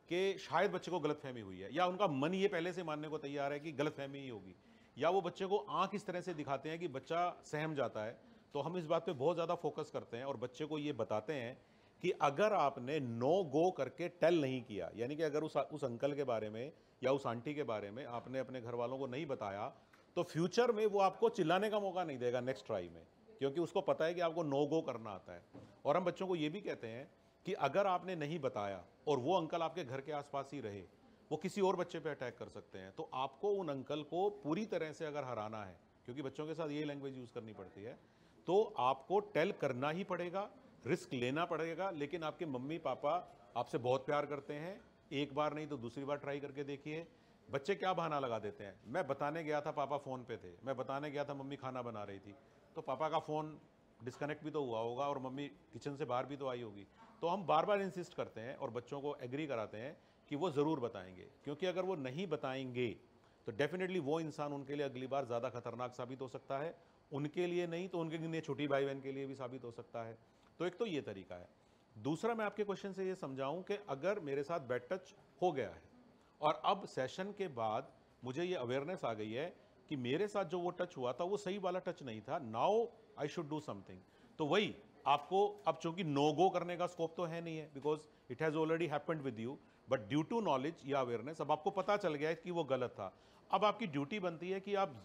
कि शायद बच्चे को गलतफहमी हुई है, या उनका मन ये पहले से मानने को तैयार है कि गलतफहमी ही होगी, या वो बच्चे को आंख इस तरह से दिखाते हैं कि बच्चा सहम जाता है। तो हम इस बात पे बहुत ज़्यादा फोकस करते हैं और बच्चे को ये बताते हैं कि अगर आपने नो गो करके टेल नहीं किया, यानी कि अगर उस अंकल के बारे में या उस आंटी के बारे में आपने अपने घर वालों को नहीं बताया, तो फ्यूचर में वो आपको चिल्लाने का मौका नहीं देगा नेक्स्ट ट्राई में, क्योंकि उसको पता है कि आपको नो गो करना आता है। और हम बच्चों को ये भी कहते हैं कि अगर आपने नहीं बताया और वो अंकल आपके घर के आसपास ही रहे, वो किसी और बच्चे पे अटैक कर सकते हैं। तो आपको उन अंकल को पूरी तरह से अगर हराना है, क्योंकि बच्चों के साथ ये लैंग्वेज यूज़ करनी पड़ती है, तो आपको टेल करना ही पड़ेगा, रिस्क लेना पड़ेगा। लेकिन आपके मम्मी पापा आपसे बहुत प्यार करते हैं, एक बार नहीं तो दूसरी बार ट्राई करके देखिए। बच्चे क्या बहाना लगा देते हैं, मैं बताने गया था पापा फ़ोन पे थे, मैं बताने गया था मम्मी खाना बना रही थी, तो पापा का फ़ोन डिस्कनेक्ट भी तो हुआ होगा और मम्मी किचन से बाहर भी तो आई होगी। तो हम बार बार इंसिस्ट करते हैं और बच्चों को एग्री कराते हैं कि वो ज़रूर बताएंगे, क्योंकि अगर वो नहीं बताएंगे तो डेफिनेटली वो इंसान उनके लिए अगली बार ज़्यादा खतरनाक साबित हो सकता है, उनके लिए नहीं तो उनके लिए छोटी भाई बहन के लिए भी साबित हो सकता है। तो एक तो ये तरीका है। दूसरा, मैं आपके क्वेश्चन से ये समझाऊं कि अगर मेरे साथ बैड टच हो गया है और अब सेशन के बाद मुझे ये अवेयरनेस आ गई है कि मेरे साथ जो वो टच हुआ था वो सही वाला टच नहीं था, now I should do something, तो वही आपको अब चूंकि नो गो करने का स्कोप तो है नहीं है, because it has already happened with you, but due to knowledge या अवेयरनेस अब आपको पता चल गया है कि वो गलत था। अब आपकी ड्यूटी बनती है कि आप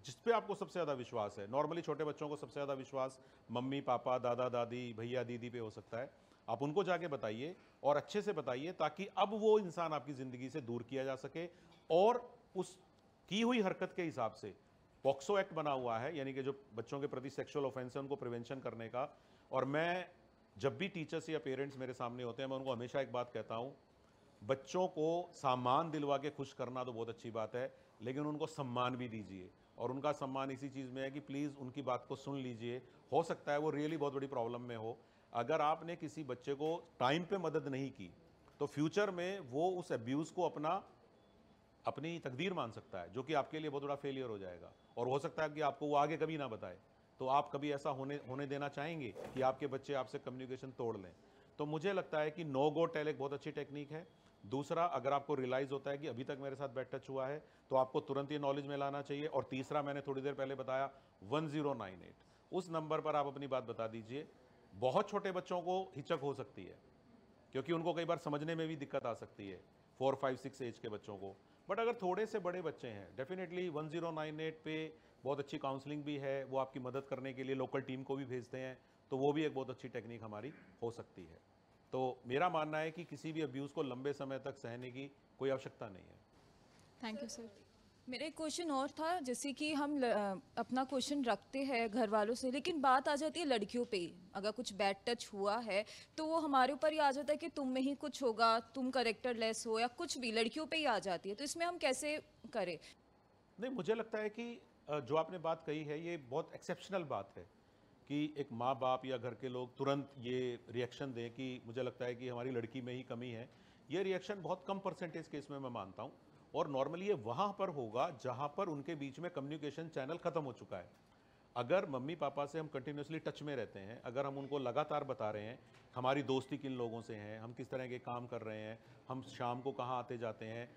जिस पे आपको सबसे ज़्यादा विश्वास है, नॉर्मली छोटे बच्चों को सबसे ज़्यादा विश्वास मम्मी पापा दादा दादी भैया दीदी पे हो सकता है, आप उनको जाके बताइए और अच्छे से बताइए ताकि अब वो इंसान आपकी ज़िंदगी से दूर किया जा सके। और उस की हुई हरकत के हिसाब से पॉक्सो एक्ट बना हुआ है, यानी कि जो बच्चों के प्रति सेक्सुअल ऑफेंस है उनको प्रिवेंशन करने का। और मैं जब भी टीचर्स या पेरेंट्स मेरे सामने होते हैं मैं उनको हमेशा एक बात कहता हूँ, बच्चों को सामान दिलवा के खुश करना तो बहुत अच्छी बात है, लेकिन उनको सम्मान भी दीजिए। और उनका सम्मान इसी चीज़ में है कि प्लीज़ उनकी बात को सुन लीजिए, हो सकता है वो रियली बहुत बड़ी प्रॉब्लम में हो। अगर आपने किसी बच्चे को टाइम पे मदद नहीं की तो फ्यूचर में वो उस अब्यूज़ को अपनी तकदीर मान सकता है, जो कि आपके लिए बहुत बड़ा फेलियर हो जाएगा। और हो सकता है कि आपको वो आगे कभी ना बताए। तो आप कभी ऐसा होने देना चाहेंगे कि आपके बच्चे आपसे कम्युनिकेशन तोड़ लें? तो मुझे लगता है कि नो गो टेल एक बहुत अच्छी टेक्निक है। दूसरा, अगर आपको रियलाइज़ होता है कि अभी तक मेरे साथ बैड टच हुआ है तो आपको तुरंत ये नॉलेज में लाना चाहिए। और तीसरा, मैंने थोड़ी देर पहले बताया 1098, उस नंबर पर आप अपनी बात बता दीजिए। बहुत छोटे बच्चों को हिचक हो सकती है क्योंकि उनको कई बार समझने में भी दिक्कत आ सकती है, 4, 5, 6 एज के बच्चों को। बट अगर थोड़े से बड़े बच्चे हैं, डेफिनेटली 1098 पे बहुत अच्छी काउंसलिंग भी है, वो आपकी मदद करने के लिए लोकल टीम को भी भेजते हैं, तो वो भी एक बहुत अच्छी टेक्निक हमारी हो सकती है। तो मेरा मानना है कि किसी भी अब्यूज़ को लंबे समय तक सहने की कोई आवश्यकता नहीं है। Thank you sir. मेरा एक क्वेश्चन और था, जैसे कि हम अपना क्वेश्चन रखते हैं घर वालों से, लेकिन बात आ जाती है लड़कियों पे ही। अगर कुछ बैड टच हुआ है तो वो हमारे ऊपर ही आ जाता है कि तुम में ही कुछ होगा, तुम करेक्टर लेस हो, या कुछ भी लड़कियों पे ही आ जाती है। तो इसमें हम कैसे करें? नहीं, मुझे लगता है कि जो आपने बात कही है ये बहुत एक्सेप्शनल बात है कि एक माँ बाप या घर के लोग तुरंत ये रिएक्शन दें कि मुझे लगता है कि हमारी लड़की में ही कमी है। ये रिएक्शन बहुत कम परसेंटेज केस में मैं मानता हूँ, और नॉर्मली ये वहाँ पर होगा जहाँ पर उनके बीच में कम्युनिकेशन चैनल ख़त्म हो चुका है। अगर मम्मी पापा से हम कंटिन्यूसली टच में रहते हैं, अगर हम उनको लगातार बता रहे हैं हमारी दोस्ती किन लोगों से हैं, हम किस तरह के काम कर रहे हैं, हम शाम को कहाँ आते जाते हैं,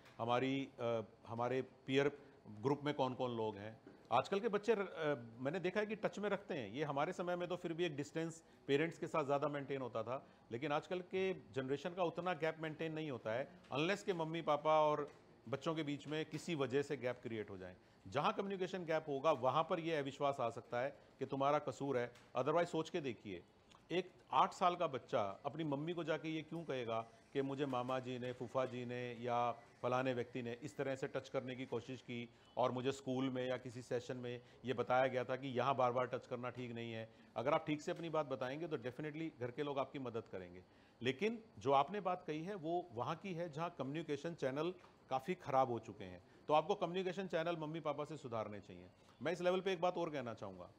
हमारे पीयर ग्रुप में कौन कौन लोग हैं। आजकल के बच्चे मैंने देखा है कि टच में रखते हैं। ये हमारे समय में तो फिर भी एक डिस्टेंस पेरेंट्स के साथ ज़्यादा मेंटेन होता था, लेकिन आजकल के जनरेशन का उतना गैप मेंटेन नहीं होता है अनलेस के मम्मी पापा और बच्चों के बीच में किसी वजह से गैप क्रिएट हो जाए। जहाँ कम्युनिकेशन गैप होगा वहाँ पर यह अविश्वास आ सकता है कि तुम्हारा कसूर है। अदरवाइज सोच के देखिए, एक 8 साल का बच्चा अपनी मम्मी को जाके ये क्यों कहेगा कि मुझे मामा जी ने, फूफा जी ने या फलाने व्यक्ति ने इस तरह से टच करने की कोशिश की और मुझे स्कूल में या किसी सेशन में ये बताया गया था कि यहाँ बार बार टच करना ठीक नहीं है। अगर आप ठीक से अपनी बात बताएंगे तो डेफिनेटली घर के लोग आपकी मदद करेंगे। लेकिन जो आपने बात कही है वो वहाँ की है जहाँ कम्युनिकेशन चैनल काफ़ी ख़राब हो चुके हैं, तो आपको कम्युनिकेशन चैनल मम्मी पापा से सुधारने चाहिए। मैं इस लेवल पे एक बात और कहना चाहूँगा,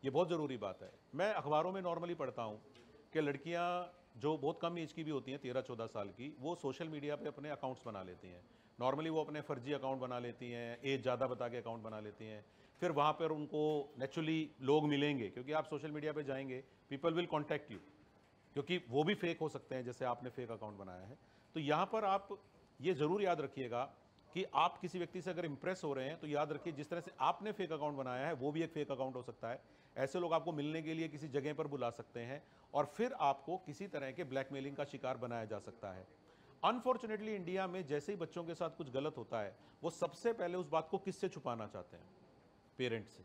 ये बहुत ज़रूरी बात है। मैं अखबारों में नॉर्मली पढ़ता हूँ कि लड़कियाँ जो बहुत कम एज की भी होती हैं, 13-14 साल की, वो सोशल मीडिया पे अपने अकाउंट्स बना लेती हैं। नॉर्मली वो अपने फर्जी अकाउंट बना लेती हैं, एज ज़्यादा बता के अकाउंट बना लेती हैं। फिर वहाँ पर उनको नेचुरली लोग मिलेंगे, क्योंकि आप सोशल मीडिया पे जाएंगे, पीपल विल कॉन्टैक्ट यू, क्योंकि वो भी फेक हो सकते हैं जैसे आपने फेक अकाउंट बनाया है। तो यहाँ पर आप ये ज़रूर याद रखिएगा कि आप किसी व्यक्ति से अगर इंप्रेस हो रहे हैं तो याद रखिए जिस तरह से आपने फेक अकाउंट बनाया है वो भी एक फेक अकाउंट हो सकता है। ऐसे लोग आपको मिलने के लिए किसी जगह पर बुला सकते हैं और फिर आपको किसी तरह के ब्लैकमेलिंग का शिकार बनाया जा सकता है। अनफॉर्चुनेटली इंडिया में जैसे ही बच्चों के साथ कुछ गलत होता है, वो सबसे पहले उस बात को किससे छुपाना चाहते हैं? पेरेंट्स से।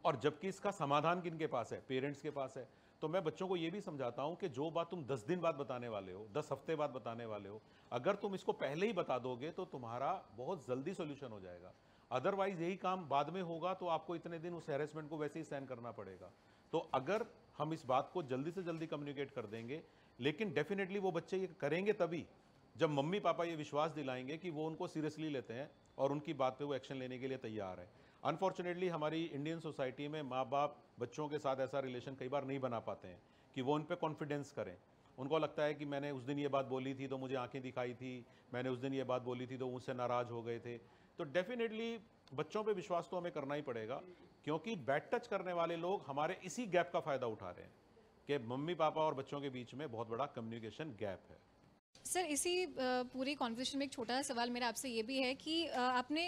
और जबकि इसका समाधान किनके पास है? पेरेंट्स के पास है। तो मैं बच्चों को ये भी समझाता हूं कि जो बात तुम 10 दिन बाद बताने वाले हो, 10 हफ्ते बाद बताने वाले हो, अगर तुम इसको पहले ही बता दोगे तो तुम्हारा बहुत जल्दी सोल्यूशन हो जाएगा। अदरवाइज यही काम बाद में होगा तो आपको इतने दिन उस हैरेसमेंट को वैसे ही सहन करना पड़ेगा। तो अगर हम इस बात को जल्दी से जल्दी कम्युनिकेट कर देंगे, लेकिन डेफिनेटली वो बच्चे ये करेंगे तभी जब मम्मी पापा ये विश्वास दिलाएंगे कि वो उनको सीरियसली लेते हैं और उनकी बात पे वो एक्शन लेने के लिए तैयार है। अनफॉर्चुनेटली हमारी इंडियन सोसाइटी में माँ बाप बच्चों के साथ ऐसा रिलेशन कई बार नहीं बना पाते हैं कि वो उन पे कॉन्फिडेंस करें। उनको लगता है कि मैंने उस दिन ये बात बोली थी तो मुझे आंखें दिखाई थी, मैंने उस दिन ये बात बोली थी तो मुझसे नाराज़ हो गए थे। तो डेफिनेटली बच्चों पे विश्वास तो हमें करना ही पड़ेगा, क्योंकि बैड टच करने वाले लोग हमारे इसी गैप का फ़ायदा उठा रहे हैं कि मम्मी पापा और बच्चों के बीच में बहुत बड़ा कम्युनिकेशन गैप है। सर, इसी पूरी कॉन्वर्सेशन में एक छोटा सा सवाल मेरा आपसे ये भी है कि आपने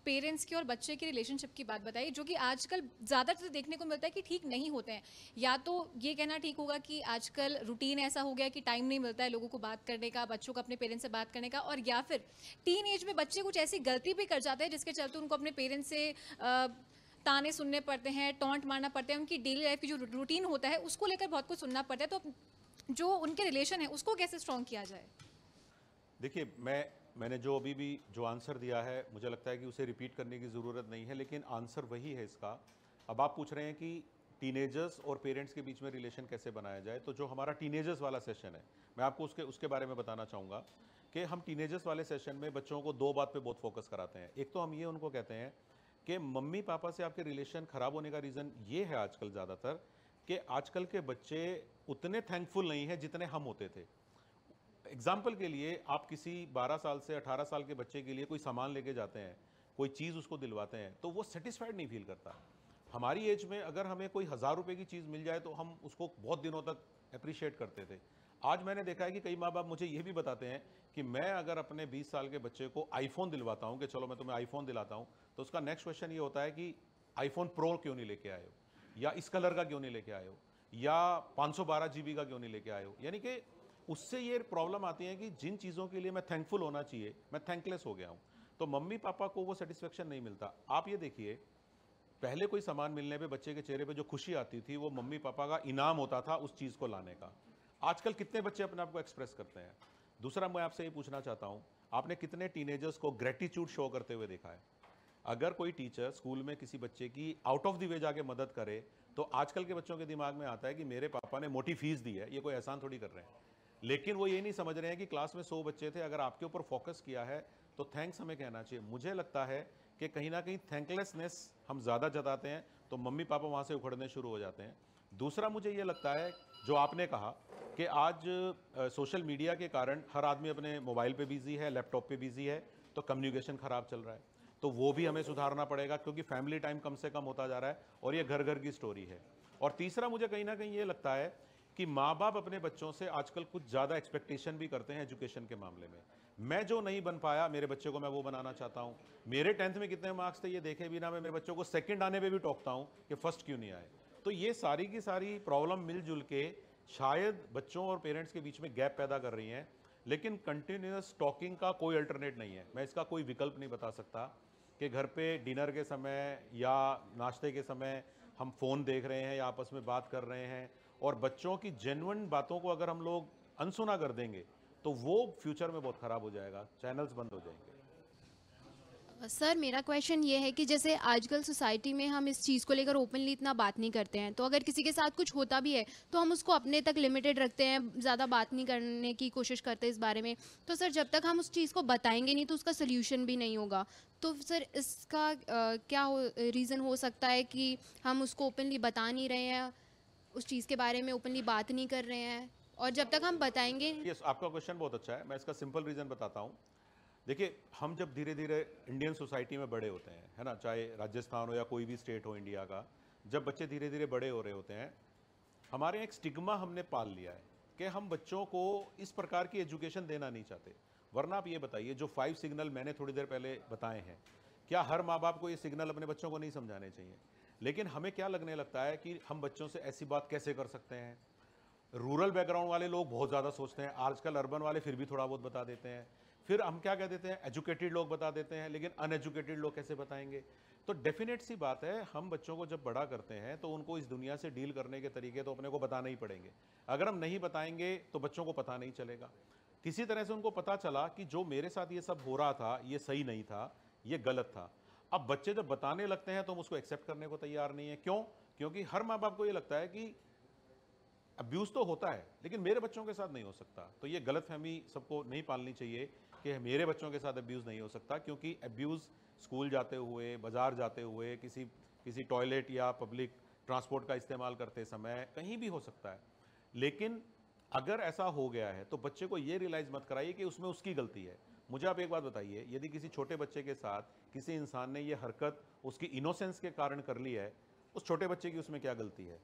पेरेंट्स की और बच्चे के रिलेशनशिप की बात बताई, जो कि आजकल ज़्यादातर देखने को मिलता है कि ठीक नहीं होते हैं। या तो ये कहना ठीक होगा कि आजकल रूटीन ऐसा हो गया कि टाइम नहीं मिलता है लोगों को बात करने का, बच्चों को अपने पेरेंट्स से बात करने का, और या फिर टीन एज में बच्चे कुछ ऐसी गलती भी कर जाते हैं जिसके चलते उनको अपने पेरेंट्स से ताने सुनने पड़ते हैं, टॉन्ट मारना पड़ता है, उनकी डेली लाइफ की जो रूटीन होता है उसको लेकर बहुत कुछ सुनना पड़ता है। तो जो उनके रिलेशन है उसको कैसे स्ट्रॉन्ग किया जाए? देखिए, मैंने जो अभी भी जो आंसर दिया है, मुझे लगता है कि उसे रिपीट करने की ज़रूरत नहीं है, लेकिन आंसर वही है इसका। अब आप पूछ रहे हैं कि टीनेजर्स और पेरेंट्स के बीच में रिलेशन कैसे बनाया जाए, तो जो हमारा टीनेजर्स वाला सेशन है, मैं आपको उसके बारे में बताना चाहूँगा कि हम टीनेजर्स वाले सेशन में बच्चों को 2 बात पे बहुत फोकस कराते हैं। एक तो हम ये उनको कहते हैं कि मम्मी पापा से आपके रिलेशन ख़राब होने का रीज़न ये है आजकल ज़्यादातर कि आजकल के बच्चे उतने थैंकफुल नहीं हैं जितने हम होते थे। एग्जाम्पल के लिए, आप किसी 12 साल से 18 साल के बच्चे के लिए कोई सामान लेके जाते हैं, कोई चीज़ उसको दिलवाते हैं, तो वो सेटिस्फाइड नहीं फील करता। हमारी एज में अगर हमें कोई 1000 रुपये की चीज़ मिल जाए तो हम उसको बहुत दिनों तक अप्रिशिएट करते थे। आज मैंने देखा है कि कई माँ बाप मुझे ये भी बताते हैं कि मैं अगर अपने 20 साल के बच्चे को आईफोन दिलवाता हूँ कि चलो मैं तुम्हें आईफोन दिलाता हूँ, तो उसका नेक्स्ट क्वेश्चन ये होता है कि आईफोन प्रो क्यों नहीं लेके आए हो, या इस कलर का क्यों नहीं लेके आए हो, या 512 GB का क्यों नहीं लेके आए हो। यानी कि उससे ये प्रॉब्लम आती है कि जिन चीज़ों के लिए मैं थैंकफुल होना चाहिए, मैं थैंकलेस हो गया हूँ। तो मम्मी पापा को वो सेटिस्फेक्शन नहीं मिलता। आप ये देखिए, पहले कोई सामान मिलने पे बच्चे के चेहरे पे जो खुशी आती थी वो मम्मी पापा का इनाम होता था उस चीज़ को लाने का। आजकल कितने बच्चे अपने आप को एक्सप्रेस करते हैं? दूसरा, मैं आपसे ये पूछना चाहता हूँ, आपने कितने टीनेजर्स को ग्रेटिट्यूड शो करते हुए देखा है? अगर कोई टीचर स्कूल में किसी बच्चे की आउट ऑफ द वे जाके मदद करे तो आजकल के बच्चों के दिमाग में आता है कि मेरे पापा ने मोटी फीस दी है, ये कोई एहसान थोड़ी कर रहे हैं। लेकिन वो ये नहीं समझ रहे हैं कि क्लास में 100 बच्चे थे, अगर आपके ऊपर फोकस किया है तो थैंक्स हमें कहना चाहिए। मुझे लगता है कि कहीं ना कहीं थैंकलेसनेस हम ज़्यादा जताते हैं तो मम्मी पापा वहाँ से उखड़ने शुरू हो जाते हैं। दूसरा, मुझे ये लगता है जो आपने कहा कि आज सोशल मीडिया के कारण हर आदमी अपने मोबाइल पे बिजी है, लैपटॉप पे बिजी है, तो कम्युनिकेशन ख़राब चल रहा है, तो वो भी हमें सुधारना पड़ेगा, क्योंकि फैमिली टाइम कम से कम होता जा रहा है और ये घर घर की स्टोरी है। और तीसरा, मुझे कहीं ना कहीं ये लगता है कि माँ बाप अपने बच्चों से आजकल कुछ ज़्यादा एक्सपेक्टेशन भी करते हैं एजुकेशन के मामले में। मैं जो नहीं बन पाया, मेरे बच्चे को मैं वो बनाना चाहता हूँ। मेरे 10th में कितने मार्क्स थे ये देखे बिना मैं मेरे बच्चों को सेकंड आने पे भी टोकता हूँ कि फर्स्ट क्यों नहीं आए। तो ये सारी की सारी प्रॉब्लम मिलजुल के शायद बच्चों और पेरेंट्स के बीच में गैप पैदा कर रही हैं, लेकिन कंटिन्यूस टॉकिंग का कोई अल्टरनेट नहीं है। मैं इसका कोई विकल्प नहीं बता सकता कि घर पे डिनर के समय या नाश्ते के समय हम फ़ोन देख रहे हैं या आपस में बात कर रहे हैं, और बच्चों की जेन्युइन बातों को अगर हम लोग अनसुना कर देंगे तो वो फ्यूचर में बहुत ख़राब हो जाएगा, चैनल्स बंद हो जाएंगे। सर मेरा क्वेश्चन ये है कि जैसे आजकल सोसाइटी में हम इस चीज़ को लेकर ओपनली इतना बात नहीं करते हैं, तो अगर किसी के साथ कुछ होता भी है तो हम उसको अपने तक लिमिटेड रखते हैं, ज़्यादा बात नहीं करने की कोशिश करते इस बारे में। तो सर जब तक हम उस चीज़ को बताएंगे नहीं तो उसका सोल्यूशन भी नहीं होगा। तो सर इसका क्या रीज़न हो सकता है कि हम उसको ओपनली बता नहीं रहे हैं, उस चीज़ के बारे में ओपनली बात नहीं कर रहे हैं, और जब तक हम बताएंगे। यस, आपका क्वेश्चन बहुत अच्छा है। मैं इसका सिंपल रीज़न बताता हूँ। देखिए, हम जब धीरे धीरे इंडियन सोसाइटी में बड़े होते हैं, है ना, चाहे राजस्थान हो या कोई भी स्टेट हो इंडिया का, जब बच्चे धीरे धीरे बड़े हो रहे होते हैं, हमारे यहाँ एक स्टिग्मा हमने पाल लिया है कि हम बच्चों को इस प्रकार की एजुकेशन देना नहीं चाहते। वरना आप ये बताइए, जो 5 सिग्नल मैंने थोड़ी देर पहले बताए हैं, क्या हर माँ बाप को ये सिग्नल अपने बच्चों को नहीं समझाने चाहिए? लेकिन हमें क्या लगने लगता है कि हम बच्चों से ऐसी बात कैसे कर सकते हैं। रूरल बैकग्राउंड वाले लोग बहुत ज़्यादा सोचते हैं, आजकल अर्बन वाले फिर भी थोड़ा बहुत बता देते हैं। फिर हम क्या कह देते हैं, एजुकेटेड लोग बता देते हैं, लेकिन अनएजुकेटेड लोग कैसे बताएंगे? तो डेफिनेट सी बात है, हम बच्चों को जब बड़ा करते हैं तो उनको इस दुनिया से डील करने के तरीके तो अपने को बताना ही पड़ेंगे। अगर हम नहीं बताएंगे तो बच्चों को पता नहीं चलेगा। किसी तरह से उनको पता चला कि जो मेरे साथ ये सब हो रहा था, ये सही नहीं था, ये गलत था। अब बच्चे जब बताने लगते हैं तो हम उसको एक्सेप्ट करने को तैयार नहीं है। क्यों? क्योंकि हर माँ बाप को ये लगता है कि अब्यूज़ तो होता है लेकिन मेरे बच्चों के साथ नहीं हो सकता। तो ये गलतफहमी सबको नहीं पालनी चाहिए कि मेरे बच्चों के साथ अब्यूज़ नहीं हो सकता, क्योंकि अब्यूज़ स्कूल जाते हुए, बाज़ार जाते हुए, किसी टॉयलेट या पब्लिक ट्रांसपोर्ट का इस्तेमाल करते समय कहीं भी हो सकता है। लेकिन अगर ऐसा हो गया है तो बच्चे को ये रियलाइज़ मत कराइए कि उसमें उसकी गलती है। मुझे आप एक बात बताइए, यदि किसी छोटे बच्चे के साथ किसी इंसान ने ये हरकत उसकी इनोसेंस के कारण कर ली है, उस छोटे बच्चे की उसमें क्या गलती है?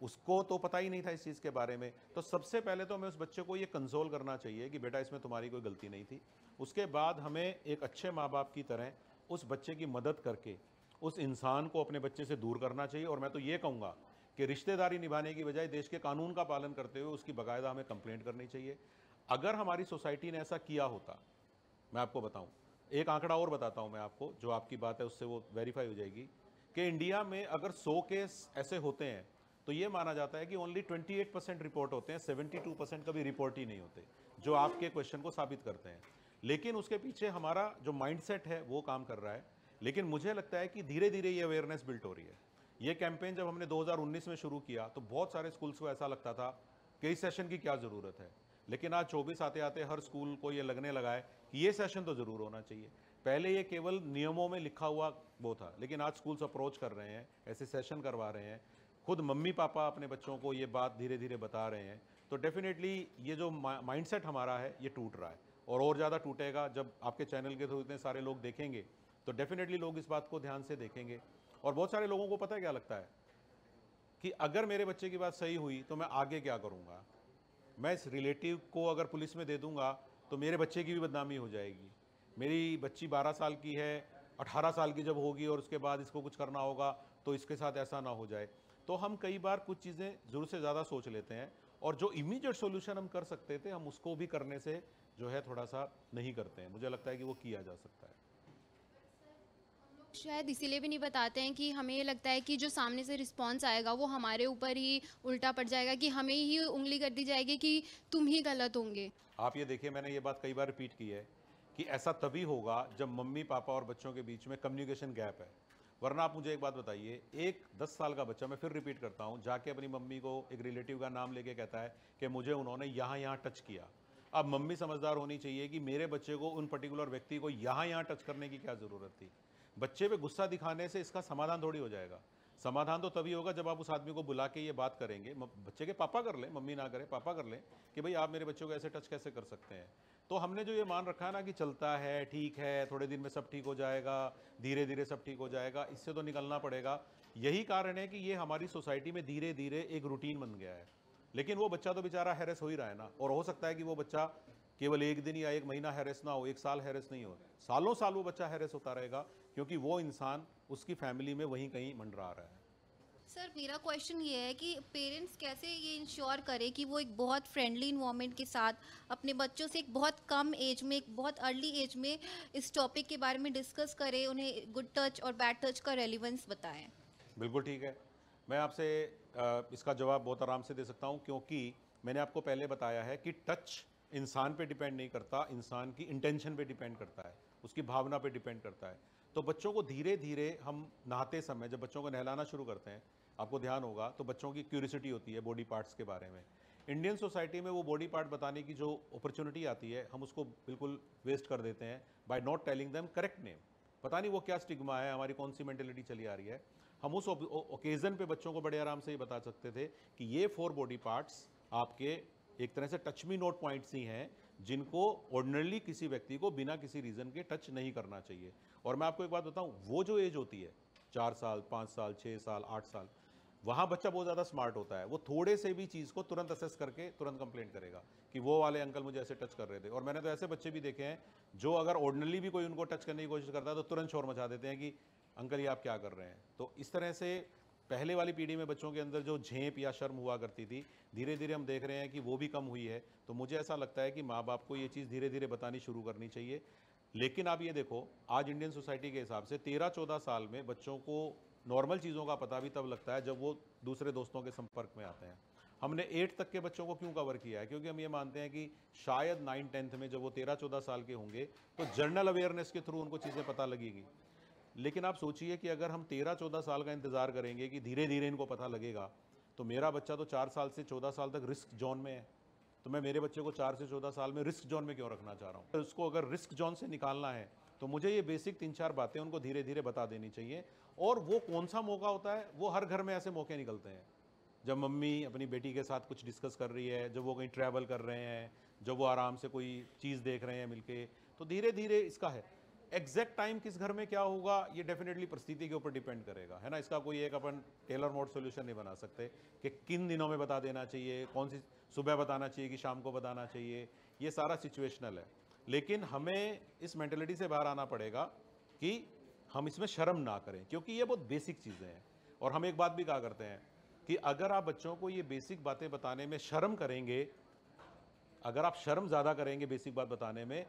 उसको तो पता ही नहीं था इस चीज़ के बारे में। तो सबसे पहले तो हमें उस बच्चे को ये कंसोल करना चाहिए कि बेटा इसमें तुम्हारी कोई गलती नहीं थी। उसके बाद हमें एक अच्छे माँ बाप की तरह उस बच्चे की मदद करके उस इंसान को अपने बच्चे से दूर करना चाहिए। और मैं तो ये कहूँगा कि रिश्तेदारी निभाने की बजाय देश के कानून का पालन करते हुए उसकी बाकायदा हमें कंप्लेंट करनी चाहिए। अगर हमारी सोसाइटी ने ऐसा किया होता, मैं आपको बताऊं, एक आंकड़ा और बताता हूं मैं आपको, जो आपकी बात है उससे वो वेरीफाई हो जाएगी, कि इंडिया में अगर 100 केस ऐसे होते हैं तो ये माना जाता है कि ओनली 28% रिपोर्ट होते हैं, 72% कभी रिपोर्ट ही नहीं होते, जो आपके क्वेश्चन को साबित करते हैं। लेकिन उसके पीछे हमारा जो माइंडसेट है वो काम कर रहा है। लेकिन मुझे लगता है कि धीरे धीरे ये अवेयरनेस बिल्ट हो रही है। ये कैंपेन जब हमने 2019 में शुरू किया तो बहुत सारे स्कूल्स को ऐसा लगता था कि इस सेशन की क्या ज़रूरत है। लेकिन आज 24 आते आते हर स्कूल को ये लगने लगा है कि ये सेशन तो ज़रूर होना चाहिए। पहले ये केवल नियमों में लिखा हुआ वो था, लेकिन आज स्कूल्स अप्रोच कर रहे हैं, ऐसे सेशन करवा रहे हैं, खुद मम्मी पापा अपने बच्चों को ये बात धीरे धीरे बता रहे हैं। तो डेफिनेटली ये जो माइंडसेट हमारा है ये टूट रहा है, और ज़्यादा टूटेगा जब आपके चैनल के थ्रू इतने सारे लोग देखेंगे। तो डेफिनेटली लोग इस बात को ध्यान से देखेंगे। और बहुत सारे लोगों को पता है क्या लगता है कि अगर मेरे बच्चे की बात सही हुई तो मैं आगे क्या करूँगा, मैं इस रिलेटिव को अगर पुलिस में दे दूंगा तो मेरे बच्चे की भी बदनामी हो जाएगी। मेरी बच्ची 12 साल की है, 18 साल की जब होगी और उसके बाद इसको कुछ करना होगा तो इसके साथ ऐसा ना हो जाए। तो हम कई बार कुछ चीज़ें ज़रूर से ज़्यादा सोच लेते हैं, और जो इमीडिएट सॉल्यूशन हम कर सकते थे हम उसको भी करने से जो है थोड़ा सा नहीं करते हैं। मुझे लगता है कि वो किया जा सकता है। शायद इसीलिए भी नहीं बताते हैं कि हमें ये लगता है कि जो सामने से रिस्पॉन्स आएगा वो हमारे ऊपर ही उल्टा पड़ जाएगा, कि हमें ही उंगली कर दी जाएगी कि तुम ही गलत होंगे। आप ये देखिए, मैंने ये बात कई बार रिपीट की है कि ऐसा तभी होगा जब मम्मी पापा और बच्चों के बीच में कम्युनिकेशन गैप है। वरना आप मुझे एक बात बताइए, एक 10 साल का बच्चा, मैं फिर रिपीट करता हूँ, जाके अपनी मम्मी को एक रिलेटिव का नाम लेके कहता है कि मुझे उन्होंने यहाँ टच किया। अब मम्मी समझदार होनी चाहिए कि मेरे बच्चे को उन पर्टिकुलर व्यक्ति को यहाँ टच करने की क्या ज़रूरत थी। बच्चे पे गुस्सा दिखाने से इसका समाधान थोड़ी हो जाएगा। समाधान तो तभी होगा जब आप उस आदमी को बुला के ये बात करेंगे, बच्चे के पापा कर लें, मम्मी ना करें, पापा कर लें कि भाई आप मेरे बच्चों को ऐसे टच कैसे कर सकते हैं। तो हमने जो ये मान रखा है ना कि चलता है, ठीक है, थोड़े दिन में सब ठीक हो जाएगा, धीरे धीरे सब ठीक हो जाएगा, इससे तो निकलना पड़ेगा। यही कारण है कि ये हमारी सोसाइटी में धीरे धीरे एक रूटीन बन गया है। लेकिन वो बच्चा तो बेचारा हैरेस हो ही रहा है ना, और हो सकता है कि वो बच्चा केवल एक दिन या एक महीना हैरेस ना हो, एक साल हैरेस नहीं हो, सालों साल वो बच्चा हैरेस होता रहेगा, क्योंकि वो इंसान उसकी फैमिली में वहीं कहीं मंडरा रहा है। सर मेरा क्वेश्चन ये है कि पेरेंट्स कैसे ये इंश्योर करें कि वो एक बहुत फ्रेंडली इन्वायरमेंट के साथ अपने बच्चों से एक बहुत कम एज में, एक बहुत अर्ली एज में इस टॉपिक के बारे में डिस्कस करें, उन्हें गुड टच और बैड टच का रेलिवेंस बताएं। बिल्कुल ठीक है, मैं आपसे इसका जवाब बहुत आराम से दे सकता हूँ, क्योंकि मैंने आपको पहले बताया है कि टच इंसान पे डिपेंड नहीं करता, इंसान की इंटेंशन पे डिपेंड करता है, उसकी भावना पे डिपेंड करता है। तो बच्चों को धीरे धीरे हम नहाते समय जब बच्चों को नहलाना शुरू करते हैं, आपको ध्यान होगा तो बच्चों की क्यूरियोसिटी होती है बॉडी पार्ट्स के बारे में। इंडियन सोसाइटी में वो बॉडी पार्ट बताने की जो अपॉर्चुनिटी आती है, हम उसको बिल्कुल वेस्ट कर देते हैं by not telling them correct name. पता नहीं वो क्या स्टिग्मा है, हमारी कौन सी मेंटेलिटी चली आ रही है। हम उस ओकेजन पे बच्चों को बड़े आराम से ये बता सकते थे कि ये 4 बॉडी पार्ट्स आपके एक तरह से टच मी नोट पॉइंट्स ही हैं, जिनको ऑर्डिनरली किसी व्यक्ति को बिना किसी रीज़न के टच नहीं करना चाहिए। और मैं आपको एक बात बताऊं, वो जो एज होती है 4 साल, 5 साल, 6 साल, 8 साल, वहाँ बच्चा बहुत ज़्यादा स्मार्ट होता है। वो थोड़े से भी चीज़ को तुरंत असेस करके तुरंत कंप्लेंट करेगा कि वो वाले अंकल मुझे ऐसे टच कर रहे थे। और मैंने तो ऐसे बच्चे भी देखे हैं जो अगर ऑर्डिनरली भी कोई उनको टच करने की कोशिश करता है तो तुरंत शोर मचा देते हैं कि अंकल ये आप क्या कर रहे हैं। तो इस तरह से पहले वाली पीढ़ी में बच्चों के अंदर जो झेप या शर्म हुआ करती थी, धीरे धीरे हम देख रहे हैं कि वो भी कम हुई है। तो मुझे ऐसा लगता है कि माँ बाप को ये चीज़ धीरे धीरे बतानी शुरू करनी चाहिए। लेकिन आप ये देखो, आज इंडियन सोसाइटी के हिसाब से 13-14 साल में बच्चों को नॉर्मल चीज़ों का पता भी तब लगता है जब वो दूसरे दोस्तों के संपर्क में आते हैं। हमने 8 तक के बच्चों को क्यों कवर किया है? क्योंकि हम ये मानते हैं कि शायद 9-10th में जब वो 13-14 साल के होंगे तो जनरल अवेयरनेस के थ्रू उनको चीज़ें पता लगेगी। लेकिन आप सोचिए कि अगर हम 13-14 साल का इंतज़ार करेंगे कि धीरे धीरे इनको पता लगेगा, तो मेरा बच्चा तो 4 साल से 14 साल तक रिस्क जोन में है। तो मैं मेरे बच्चे को 4 से 14 साल में रिस्क जोन में क्यों रखना चाह रहा हूँ? उसको अगर रिस्क जोन से निकालना है तो मुझे ये बेसिक 3-4 बातें उनको धीरे धीरे बता देनी चाहिए। और वो कौन सा मौका होता है, वो हर घर में ऐसे मौके निकलते हैं जब मम्मी अपनी बेटी के साथ कुछ डिस्कस कर रही है, जब वो कहीं ट्रैवल कर रहे हैं, जब वो आराम से कोई चीज़ देख रहे हैं मिलके। तो धीरे धीरे इसका है। एग्जैक्ट टाइम किस घर में क्या होगा ये डेफिनेटली परिस्थिति के ऊपर डिपेंड करेगा, है ना। इसका कोई एक अपन टेलर मोड सोल्यूशन नहीं बना सकते कि किन दिनों में बता देना चाहिए, कौन सी सुबह बताना चाहिए कि शाम को बताना चाहिए। ये सारा सिचुएशनल है। लेकिन हमें इस मेंटेलिटी से बाहर आना पड़ेगा कि हम इसमें शर्म ना करें, क्योंकि ये बहुत बेसिक चीज़ें हैं। और हम एक बात भी कहा करते हैं कि अगर आप बच्चों को ये बेसिक बातें बताने में शर्म करेंगे, अगर आप शर्म ज़्यादा करेंगे बेसिक बात बताने में,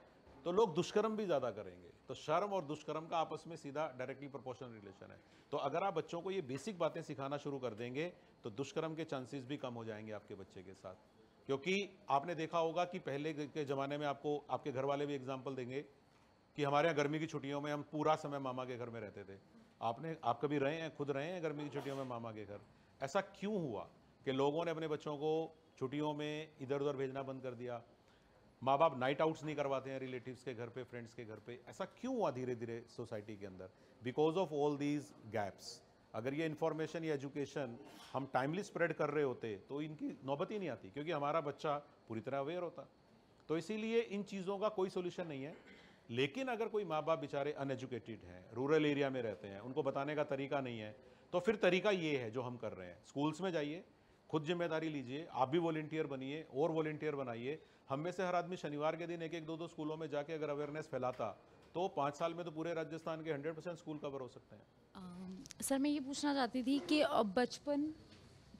तो लोग दुष्कर्म भी ज़्यादा करेंगे। तो शर्म और दुष्कर्म का आपस में सीधा डायरेक्टली प्रोपोर्शनल रिलेशन है। तो अगर आप बच्चों को ये बेसिक बातें सिखाना शुरू कर देंगे तो दुष्कर्म के चांसेस भी कम हो जाएंगे आपके बच्चे के साथ। क्योंकि आपने देखा होगा कि पहले के ज़माने में, आपको आपके घर वाले भी एग्जाम्पल देंगे कि हमारे यहाँ गर्मी की छुट्टियों में हम पूरा समय मामा के घर में रहते थे। आप कभी रहे हैं, खुद रहे हैं गर्मी की छुट्टियों में मामा के घर? ऐसा क्यों हुआ कि लोगों ने अपने बच्चों को छुट्टियों में इधर उधर भेजना बंद कर दिया? माँ बाप नाइट आउट्स नहीं करवाते हैं रिलेटिव्स के घर पे, फ्रेंड्स के घर पे। ऐसा क्यों हुआ धीरे धीरे सोसाइटी के अंदर? Because of all these gaps. अगर ये इन्फॉर्मेशन या एजुकेशन हम टाइमली स्प्रेड कर रहे होते तो इनकी नौबत ही नहीं आती, क्योंकि हमारा बच्चा पूरी तरह अवेयर होता। तो इसीलिए इन चीज़ों का कोई सोल्यूशन नहीं है। लेकिन अगर कोई माँ बाप बेचारे अनएजुकेटेड हैं, रूरल एरिया में रहते हैं, उनको बताने का तरीका नहीं है, तो फिर तरीका ये है जो हम कर रहे हैं। स्कूल्स में जाइए, खुद जिम्मेदारी लीजिए, आप भी वॉलंटियर बनिए और वॉलंटियर बनाइए। हम में से हर आदमी शनिवार के दिन 1-2 स्कूलों में जाके अगर अवेयरनेस फैलाता तो 5 साल में तो पूरे राजस्थान के 100% स्कूल कवर हो सकते हैं। सर मैं ये पूछना चाहती थी कि बचपन,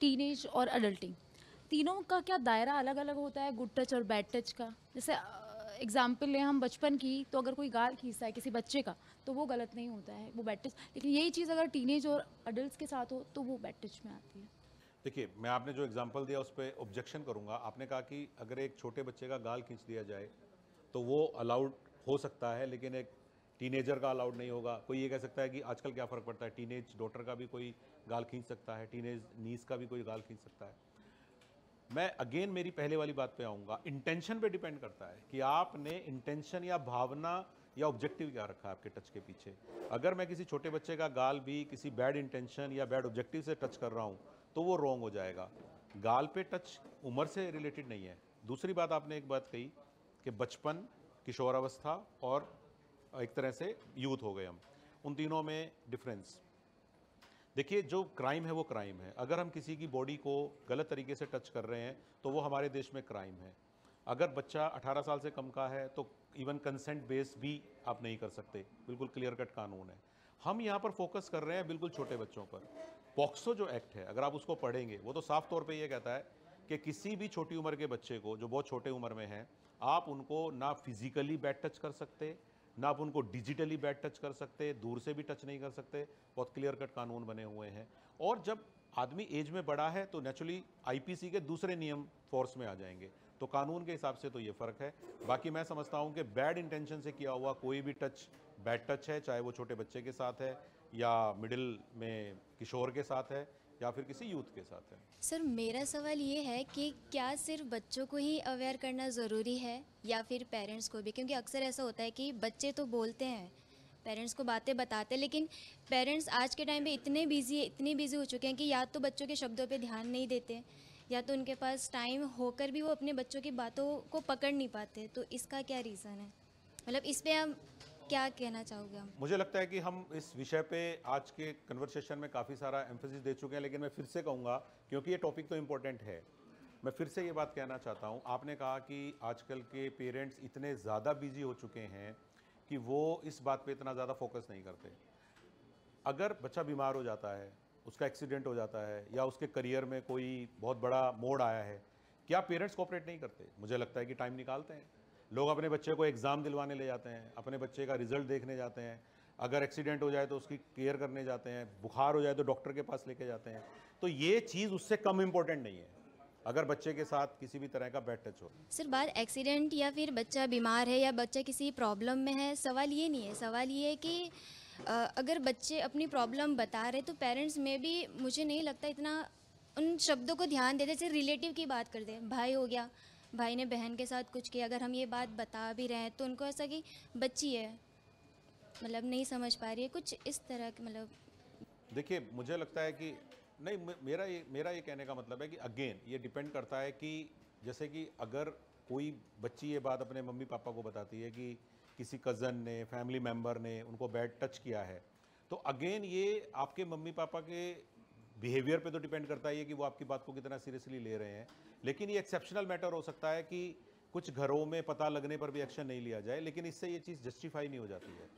टीनेज और अडल्टिंग तीनों का क्या दायरा अलग अलग होता है, गुड टच और बैड टच का? जैसे एग्जाम्पल लें हम बचपन की, तो अगर कोई गाल खींचता है किसी बच्चे का तो वो गलत नहीं होता है, वो बैड टच। लेकिन यही चीज़ अगर टीनेज और अडल्ट के साथ हो तो वो बैड टच में आती है। देखिए, मैं आपने जो एग्जांपल दिया उस पर ऑब्जेक्शन करूंगा। आपने कहा कि अगर एक छोटे बच्चे का गाल खींच दिया जाए तो वो अलाउड हो सकता है, लेकिन एक टीनेजर का अलाउड नहीं होगा। कोई ये कह सकता है कि आजकल क्या फ़र्क पड़ता है, टीनेज डॉटर का भी कोई गाल खींच सकता है, टीनेज नीस का भी कोई गाल खींच सकता है। मैं अगेन मेरी पहले वाली बात पे आऊँगा। इंटेंशन पे डिपेंड करता है कि आपने इंटेंशन या भावना या ऑब्जेक्टिव क्या रखा है आपके टच के पीछे। अगर मैं किसी छोटे बच्चे का गाल भी किसी बैड इंटेंशन या बैड ऑब्जेक्टिव से टच कर रहा हूँ तो वो रॉन्ग हो जाएगा। गाल पे टच उम्र से रिलेटेड नहीं है। दूसरी बात, आपने एक बात कही कि बचपन, किशोरावस्था और एक तरह से यूथ हो गए हम, उन तीनों में डिफरेंस। देखिए, जो क्राइम है वो क्राइम है। अगर हम किसी की बॉडी को गलत तरीके से टच कर रहे हैं तो वो हमारे देश में क्राइम है। अगर बच्चा 18 साल से कम का है तो इवन कंसेंट बेस भी आप नहीं कर सकते, बिल्कुल क्लियर कट कानून है। हम यहाँ पर फोकस कर रहे हैं बिल्कुल छोटे बच्चों पर। पॉक्सो जो एक्ट है, अगर आप उसको पढ़ेंगे, वो तो साफ तौर पे ये कहता है कि किसी भी छोटी उम्र के बच्चे को जो बहुत छोटे उम्र में है, आप उनको ना फिजिकली बैड टच कर सकते, ना आप उनको डिजिटली बैड टच कर सकते, दूर से भी टच नहीं कर सकते। बहुत क्लियर कट कानून बने हुए हैं। और जब आदमी एज में बड़ा है तो नेचुरली आईपीसी के दूसरे नियम फोर्स में आ जाएंगे। तो तो कानून के हिसाब से तो ये फ़र्क है। बाकी मैं समझता हूँ कि बैड इंटेंशन से किया हुआ कोई भी टच बैड टच है, चाहे वो छोटे बच्चे के साथ है या मिडिल में किशोर के साथ है या फिर किसी यूथ के साथ है। सर मेरा सवाल ये है कि क्या सिर्फ बच्चों को ही अवेयर करना ज़रूरी है या फिर पेरेंट्स को भी? क्योंकि अक्सर ऐसा होता है कि बच्चे तो बोलते हैं, पेरेंट्स को बातें बताते हैं, लेकिन पेरेंट्स आज के टाइम पे इतने बिजी हो चुके हैं कि या तो बच्चों के शब्दों पे ध्यान नहीं देते या तो उनके पास टाइम होकर भी वो अपने बच्चों की बातों को पकड़ नहीं पाते। तो इसका क्या रीज़न है? मतलब इस पे हम क्या कहना चाहोगे हम? मुझे लगता है कि हम इस विषय पे आज के कन्वर्सेशन में काफ़ी सारा एम्फेसिस दे चुके हैं, लेकिन मैं फिर से कहूँगा क्योंकि ये टॉपिक तो इम्पोर्टेंट है, मैं फिर से ये बात कहना चाहता हूँ। आपने कहा कि आजकल के पेरेंट्स इतने ज़्यादा बिजी हो चुके हैं कि वो इस बात पे इतना ज़्यादा फोकस नहीं करते। अगर बच्चा बीमार हो जाता है, उसका एक्सीडेंट हो जाता है या उसके करियर में कोई बहुत बड़ा मोड़ आया है, क्या पेरेंट्स कोऑपरेट नहीं करते? मुझे लगता है कि टाइम निकालते हैं। लोग अपने बच्चे को एग्ज़ाम दिलवाने ले जाते हैं, अपने बच्चे का रिजल्ट देखने जाते हैं, अगर एक्सीडेंट हो जाए तो उसकी केयर करने जाते हैं, बुखार हो जाए तो डॉक्टर के पास लेके जाते हैं। तो ये चीज़ उससे कम इम्पोर्टेंट नहीं है अगर बच्चे के साथ किसी भी तरह का बैड टच हो। सर बात एक्सीडेंट या फिर बच्चा बीमार है या बच्चा किसी प्रॉब्लम में है, सवाल ये नहीं है। सवाल ये है कि अगर बच्चे अपनी प्रॉब्लम बता रहे तो पेरेंट्स में भी मुझे नहीं लगता इतना उन शब्दों को ध्यान देते। जैसे रिलेटिव की बात करते हैं, भाई हो गया, भाई ने बहन के साथ कुछ किया, अगर हम ये बात बता भी रहे हैं तो उनको ऐसा कि बच्ची है, मतलब नहीं समझ पा रही है, कुछ इस तरह के। मतलब देखिए मुझे लगता है कि नहीं, मेरा ये कहने का मतलब है कि अगेन ये डिपेंड करता है कि जैसे कि अगर कोई बच्ची ये बात अपने मम्मी पापा को बताती है कि किसी कज़न ने, फैमिली मेम्बर ने उनको बैड टच किया है, तो अगेन ये आपके मम्मी पापा के बिहेवियर पे तो डिपेंड करता है कि वो आपकी बात को कितना सीरियसली ले रहे हैं। लेकिन ये एक्सेप्शनल मैटर हो सकता है कि कुछ घरों में पता लगने पर भी एक्शन नहीं लिया जाए, लेकिन इससे ये चीज़ जस्टिफाई नहीं हो जाती है।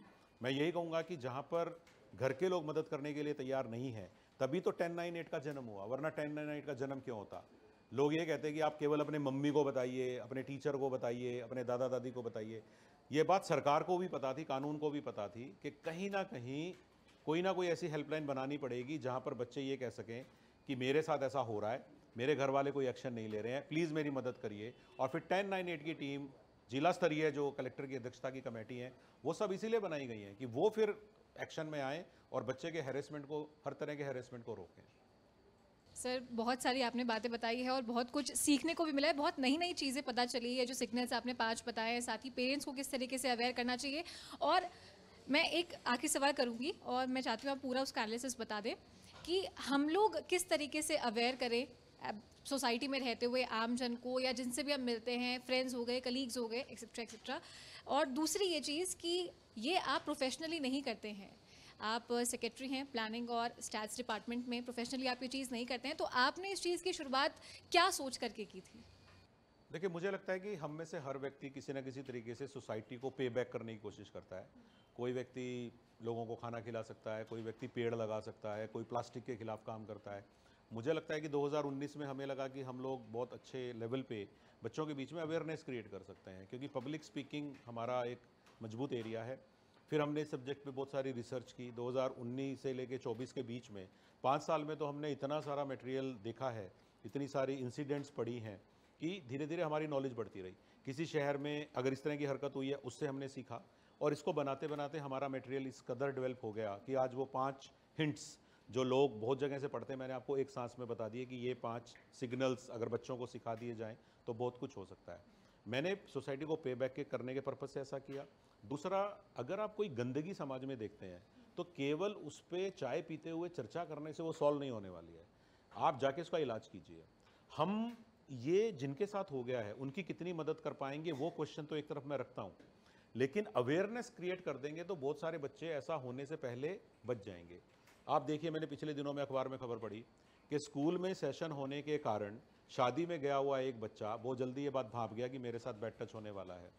मैं यही कहूँगा कि जहाँ पर घर के लोग मदद करने के लिए तैयार नहीं हैं, तभी तो 1098 का जन्म हुआ, वरना 1098 का जन्म क्यों होता? लोग ये कहते हैं कि आप केवल अपने मम्मी को बताइए, अपने टीचर को बताइए, अपने दादा दादी को बताइए। ये बात सरकार को भी पता थी, कानून को भी पता थी कि कहीं ना कहीं कोई ना कोई ऐसी हेल्पलाइन बनानी पड़ेगी जहाँ पर बच्चे ये कह सकें कि मेरे साथ ऐसा हो रहा है, मेरे घर वाले कोई एक्शन नहीं ले रहे हैं, प्लीज़ मेरी मदद करिए। और फिर 1098 की टीम, जिला स्तरीय जो कलेक्टर की अध्यक्षता की कमेटी है, वो सब इसीलिए बनाई गई हैं कि वो फिर एक्शन में आए और बच्चे के हैरेसमेंट को, हर तरह के हैरेसमेंट को रोकें। सर बहुत सारी आपने बातें बताई है और बहुत कुछ सीखने को भी मिला है, बहुत नई नई चीज़ें पता चली है। जो सिग्नल्स आपने 5 बताए हैं, साथ ही पेरेंट्स को किस तरीके से अवेयर करना चाहिए। और मैं एक आखिरी सवाल करूंगी और मैं चाहती हूँ आप पूरा उसका एनालिसिस बता दें कि हम लोग किस तरीके से अवेयर करें सोसाइटी में रहते हुए आम जन को, या जिनसे भी हम मिलते हैं, फ्रेंड्स हो गए, कलीग्स हो गए, एक्सेट्रा एक्सेट्रा। और दूसरी ये चीज़ कि ये आप प्रोफेशनली नहीं करते हैं, आप सेक्रेटरी हैं प्लानिंग और स्टैट्स डिपार्टमेंट में, प्रोफेशनली आप ये चीज़ नहीं करते हैं, तो आपने इस चीज़ की शुरुआत क्या सोच करके की थी? देखिए मुझे लगता है कि हम में से हर व्यक्ति किसी न किसी तरीके से सोसाइटी को पे बैक करने की कोशिश करता है। कोई व्यक्ति लोगों को खाना खिला सकता है, कोई व्यक्ति पेड़ लगा सकता है, कोई प्लास्टिक के खिलाफ काम करता है। मुझे लगता है कि 2019 में हमें लगा कि हम लोग बहुत अच्छे लेवल पे बच्चों के बीच में अवेयरनेस क्रिएट कर सकते हैं, क्योंकि पब्लिक स्पीकिंग हमारा एक मजबूत एरिया है। फिर हमने इस सब्जेक्ट पे बहुत सारी रिसर्च की। 2019 से लेके 24 के बीच में 5 साल में तो हमने इतना सारा मटेरियल देखा है, इतनी सारी इंसिडेंट्स पढ़ी हैं कि धीरे धीरे हमारी नॉलेज बढ़ती रही। किसी शहर में अगर इस तरह की हरकत हुई है, उससे हमने सीखा और इसको बनाते बनाते हमारा मटेरियल इस कदर डेवलप हो गया कि आज वो 5 हिंट्स जो लोग बहुत जगह से पढ़ते हैं, मैंने आपको एक सांस में बता दिए कि ये 5 सिग्नल्स अगर बच्चों को सिखा दिए जाएं तो बहुत कुछ हो सकता है। मैंने सोसाइटी को पे बैक करने के पर्पज़ से ऐसा किया। दूसरा, अगर आप कोई गंदगी समाज में देखते हैं तो केवल उस पर चाय पीते हुए चर्चा करने से वो सॉल्व नहीं होने वाली है। आप जाके उसका इलाज कीजिए। हम ये जिनके साथ हो गया है उनकी कितनी मदद कर पाएंगे वो क्वेश्चन तो एक तरफ मैं रखता हूँ, लेकिन अवेयरनेस क्रिएट कर देंगे तो बहुत सारे बच्चे ऐसा होने से पहले बच जाएंगे। आप देखिए, मैंने पिछले दिनों में अखबार में खबर पढ़ी कि स्कूल में सेशन होने के कारण शादी में गया हुआ एक बच्चा बहुत जल्दी ये बात भांप गया कि मेरे साथ बैड टच होने वाला है,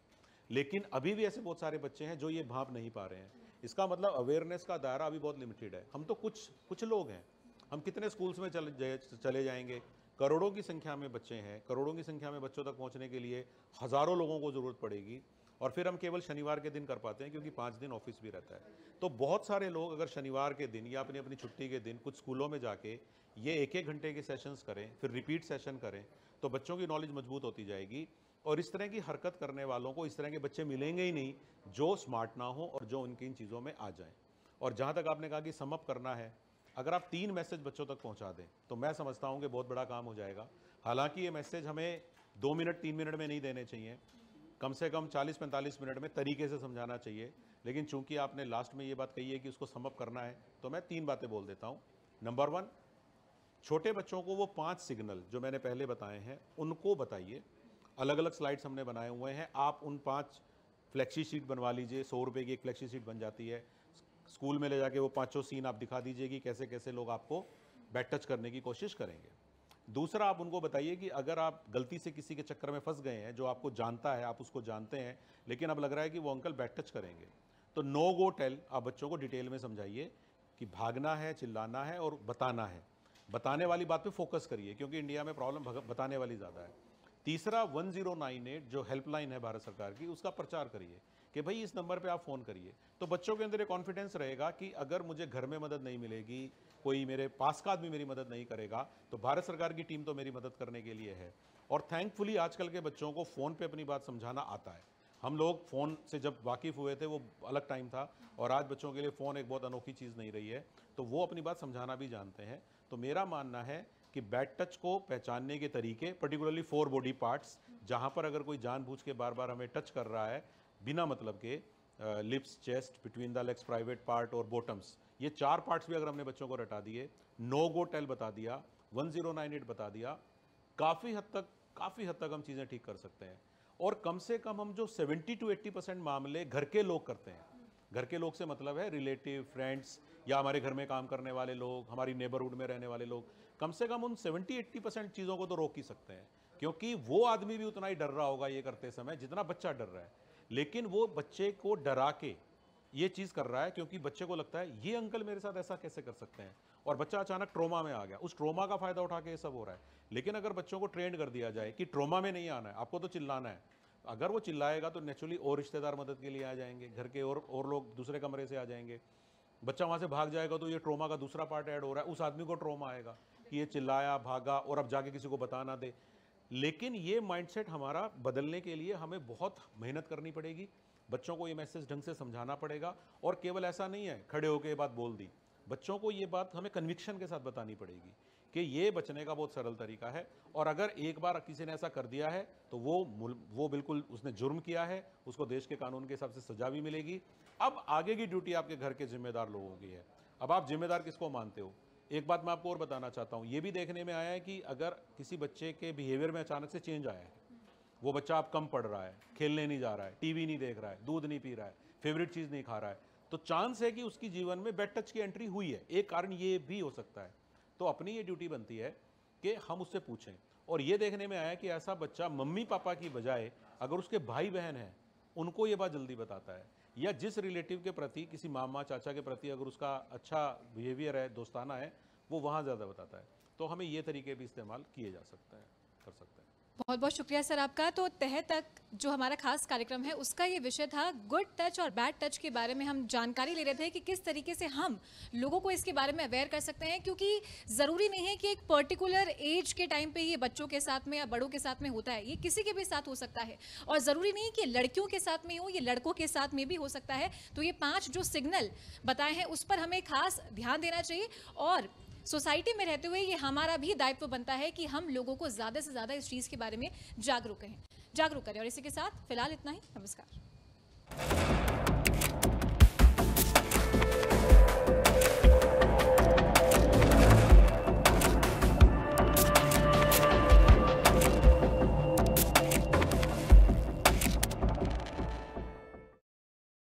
लेकिन अभी भी ऐसे बहुत सारे बच्चे हैं जो ये भांप नहीं पा रहे हैं। इसका मतलब अवेयरनेस का दायरा अभी बहुत लिमिटेड है। हम तो कुछ लोग हैं, हम कितने स्कूल्स में चले जाएंगे, करोड़ों की संख्या में बच्चे हैं, करोड़ों की संख्या में बच्चों तक पहुंचने के लिए हज़ारों लोगों को ज़रूरत पड़ेगी। और फिर हम केवल शनिवार के दिन कर पाते हैं क्योंकि 5 दिन ऑफिस भी रहता है। तो बहुत सारे लोग अगर शनिवार के दिन या अपनी अपनी छुट्टी के दिन कुछ स्कूलों में जाके ये 1-1 घंटे के सेशंस करें, फिर रिपीट सेशन करें, तो बच्चों की नॉलेज मजबूत होती जाएगी। और इस तरह की हरकत करने वालों को इस तरह के बच्चे मिलेंगे ही नहीं जो स्मार्ट ना हो और जो उनकी इन चीज़ों में आ जाएं। और जहाँ तक आपने कहा कि सम अप करना है, अगर आप 3 मैसेज बच्चों तक पहुँचा दें तो मैं समझता हूँ कि बहुत बड़ा काम हो जाएगा। हालांकि ये मैसेज हमें 2 मिनट 3 मिनट में नहीं देने चाहिए, कम से कम 40-45 मिनट में तरीके से समझाना चाहिए। लेकिन चूंकि आपने लास्ट में ये बात कही है कि उसको सम अप करना है, तो मैं 3 बातें बोल देता हूँ। नंबर 1, छोटे बच्चों को वो 5 सिग्नल जो मैंने पहले बताए हैं उनको बताइए। अलग अलग स्लाइड्स हमने बनाए हुए हैं, आप उन 5 फ्लेक्सी शीट बनवा लीजिए। 100 रुपये की एक फ्लेक्सी शीट बन जाती है। स्कूल में ले जाके वो 5 सीन आप दिखा दीजिए कि कैसे कैसे लोग आपको बैट टच करने की कोशिश करेंगे। दूसरा, आप उनको बताइए कि अगर आप गलती से किसी के चक्कर में फंस गए हैं, जो आपको जानता है, आप उसको जानते हैं, लेकिन अब लग रहा है कि वो अंकल बैट टच करेंगे, तो नो गो टेल आप बच्चों को डिटेल में समझाइए कि भागना है, चिल्लाना है और बताना है। बताने वाली बात पे फोकस करिए क्योंकि इंडिया में प्रॉब्लम बताने वाली ज़्यादा है। तीसरा, 1098 जो हेल्पलाइन है भारत सरकार की, उसका प्रचार करिए कि भाई इस नंबर पे आप फ़ोन करिए। तो बच्चों के अंदर एक कॉन्फिडेंस रहेगा कि अगर मुझे घर में मदद नहीं मिलेगी, कोई मेरे पास का आदमी मेरी मदद नहीं करेगा, तो भारत सरकार की टीम तो मेरी मदद करने के लिए है। और थैंकफुली आजकल के बच्चों को फ़ोन पे अपनी बात समझाना आता है। हम लोग फ़ोन से जब वाकिफ़ हुए थे वो अलग टाइम था, और आज बच्चों के लिए फ़ोन एक बहुत अनोखी चीज़ नहीं रही है, तो वो अपनी बात समझाना भी जानते हैं। तो मेरा मानना है कि बैट टच को पहचानने के तरीके, पर्टिकुलरली 4 बॉडी पार्ट्स, जहाँ पर अगर कोई जानबूझ के बार बार हमें टच कर रहा है बिना मतलब के, lips, chest, between the legs, private part और बॉटम्स, ये 4 पार्ट्स भी अगर हमने बच्चों को रटा दिए, नो गो टेल बता दिया, 1098 बता दिया, काफ़ी हद तक हम चीज़ें ठीक कर सकते हैं। और कम से कम हम जो 70 to 80% मामले घर के लोग करते हैं, घर के लोग से मतलब है रिलेटिव, फ्रेंड्स या हमारे घर में काम करने वाले लोग, हमारी नेबरहुड में रहने वाले लोग, कम से कम उन 70-80% चीज़ों को तो रोक ही सकते हैं। क्योंकि वो आदमी भी उतना ही डर रहा होगा ये करते समय जितना बच्चा डर रहा है, लेकिन वो बच्चे को डरा के ये चीज़ कर रहा है क्योंकि बच्चे को लगता है ये अंकल मेरे साथ ऐसा कैसे कर सकते हैं, और बच्चा अचानक ट्रोमा में आ गया, उस ट्रोमा का फ़ायदा उठा के ये सब हो रहा है। लेकिन अगर बच्चों को ट्रेंड कर दिया जाए कि ट्रोमा में नहीं आना है, आपको तो चिल्लाना है, अगर वो चिल्लाएगा तो नेचुरली और रिश्तेदार मदद के लिए आ जाएंगे, घर के और लोग दूसरे कमरे से आ जाएंगे। बच्चा वहाँ से भाग जाएगा तो ये ट्रोमा का दूसरा पार्ट ऐड हो रहा है, उस आदमी को ट्रोमा आएगा कि ये चिल्लाया, भागा और अब जाके किसी को बता ना दे। लेकिन ये माइंडसेट हमारा बदलने के लिए हमें बहुत मेहनत करनी पड़ेगी, बच्चों को ये मैसेज ढंग से समझाना पड़ेगा। और केवल ऐसा नहीं है खड़े होकर ये बात बोल दी, बच्चों को ये बात हमें कन्विक्शन के साथ बतानी पड़ेगी कि ये बचने का बहुत सरल तरीका है, और अगर एक बार किसी ने ऐसा कर दिया है तो वो बिल्कुल उसने जुर्म किया है, उसको देश के कानून के हिसाब से सजा भी मिलेगी। अब आगे की ड्यूटी आपके घर के जिम्मेदार लोगों की है। अब आप जिम्मेदार किसको मानते हो? एक बात मैं आपको और बताना चाहता हूँ, ये भी देखने में आया है कि अगर किसी बच्चे के बिहेवियर में अचानक से चेंज आया है, वो बच्चा अब कम पढ़ रहा है, खेलने नहीं जा रहा है, टीवी नहीं देख रहा है, दूध नहीं पी रहा है, फेवरेट चीज़ नहीं खा रहा है, तो चांस है कि उसकी जीवन में बैड टच की एंट्री हुई है। एक कारण ये भी हो सकता है। तो अपनी ये ड्यूटी बनती है कि हम उससे पूछें। और ये देखने में आया कि ऐसा बच्चा मम्मी पापा की बजाय अगर उसके भाई बहन हैं उनको ये बात जल्दी बताता है, या जिस रिलेटिव के प्रति, किसी मामा चाचा के प्रति अगर उसका अच्छा बिहेवियर है, दोस्ताना है, वो वहाँ ज़्यादा बताता है। तो हमें ये तरीके भी इस्तेमाल किए जा सकते हैं, कर सकते हैं। बहुत बहुत शुक्रिया सर आपका। तो तह तक जो हमारा खास कार्यक्रम है उसका ये विषय था गुड टच और बैड टच के बारे में हम जानकारी ले रहे थे कि किस तरीके से हम लोगों को इसके बारे में अवेयर कर सकते हैं, क्योंकि ज़रूरी नहीं है कि एक पर्टिकुलर एज के टाइम पे ये बच्चों के साथ में या बड़ों के साथ में होता है, ये किसी के भी साथ हो सकता है, और ज़रूरी नहीं कि लड़कियों के साथ में हो, ये लड़कों के साथ में भी हो सकता है। तो ये 5 जो सिग्नल बताए हैं उस पर हमें खास ध्यान देना चाहिए, और सोसाइटी में रहते हुए ये हमारा भी दायित्व बनता है कि हम लोगों को ज़्यादा से ज़्यादा इस चीज़ के बारे में जागरूक करें। और इसी के साथ फिलहाल इतना ही। नमस्कार।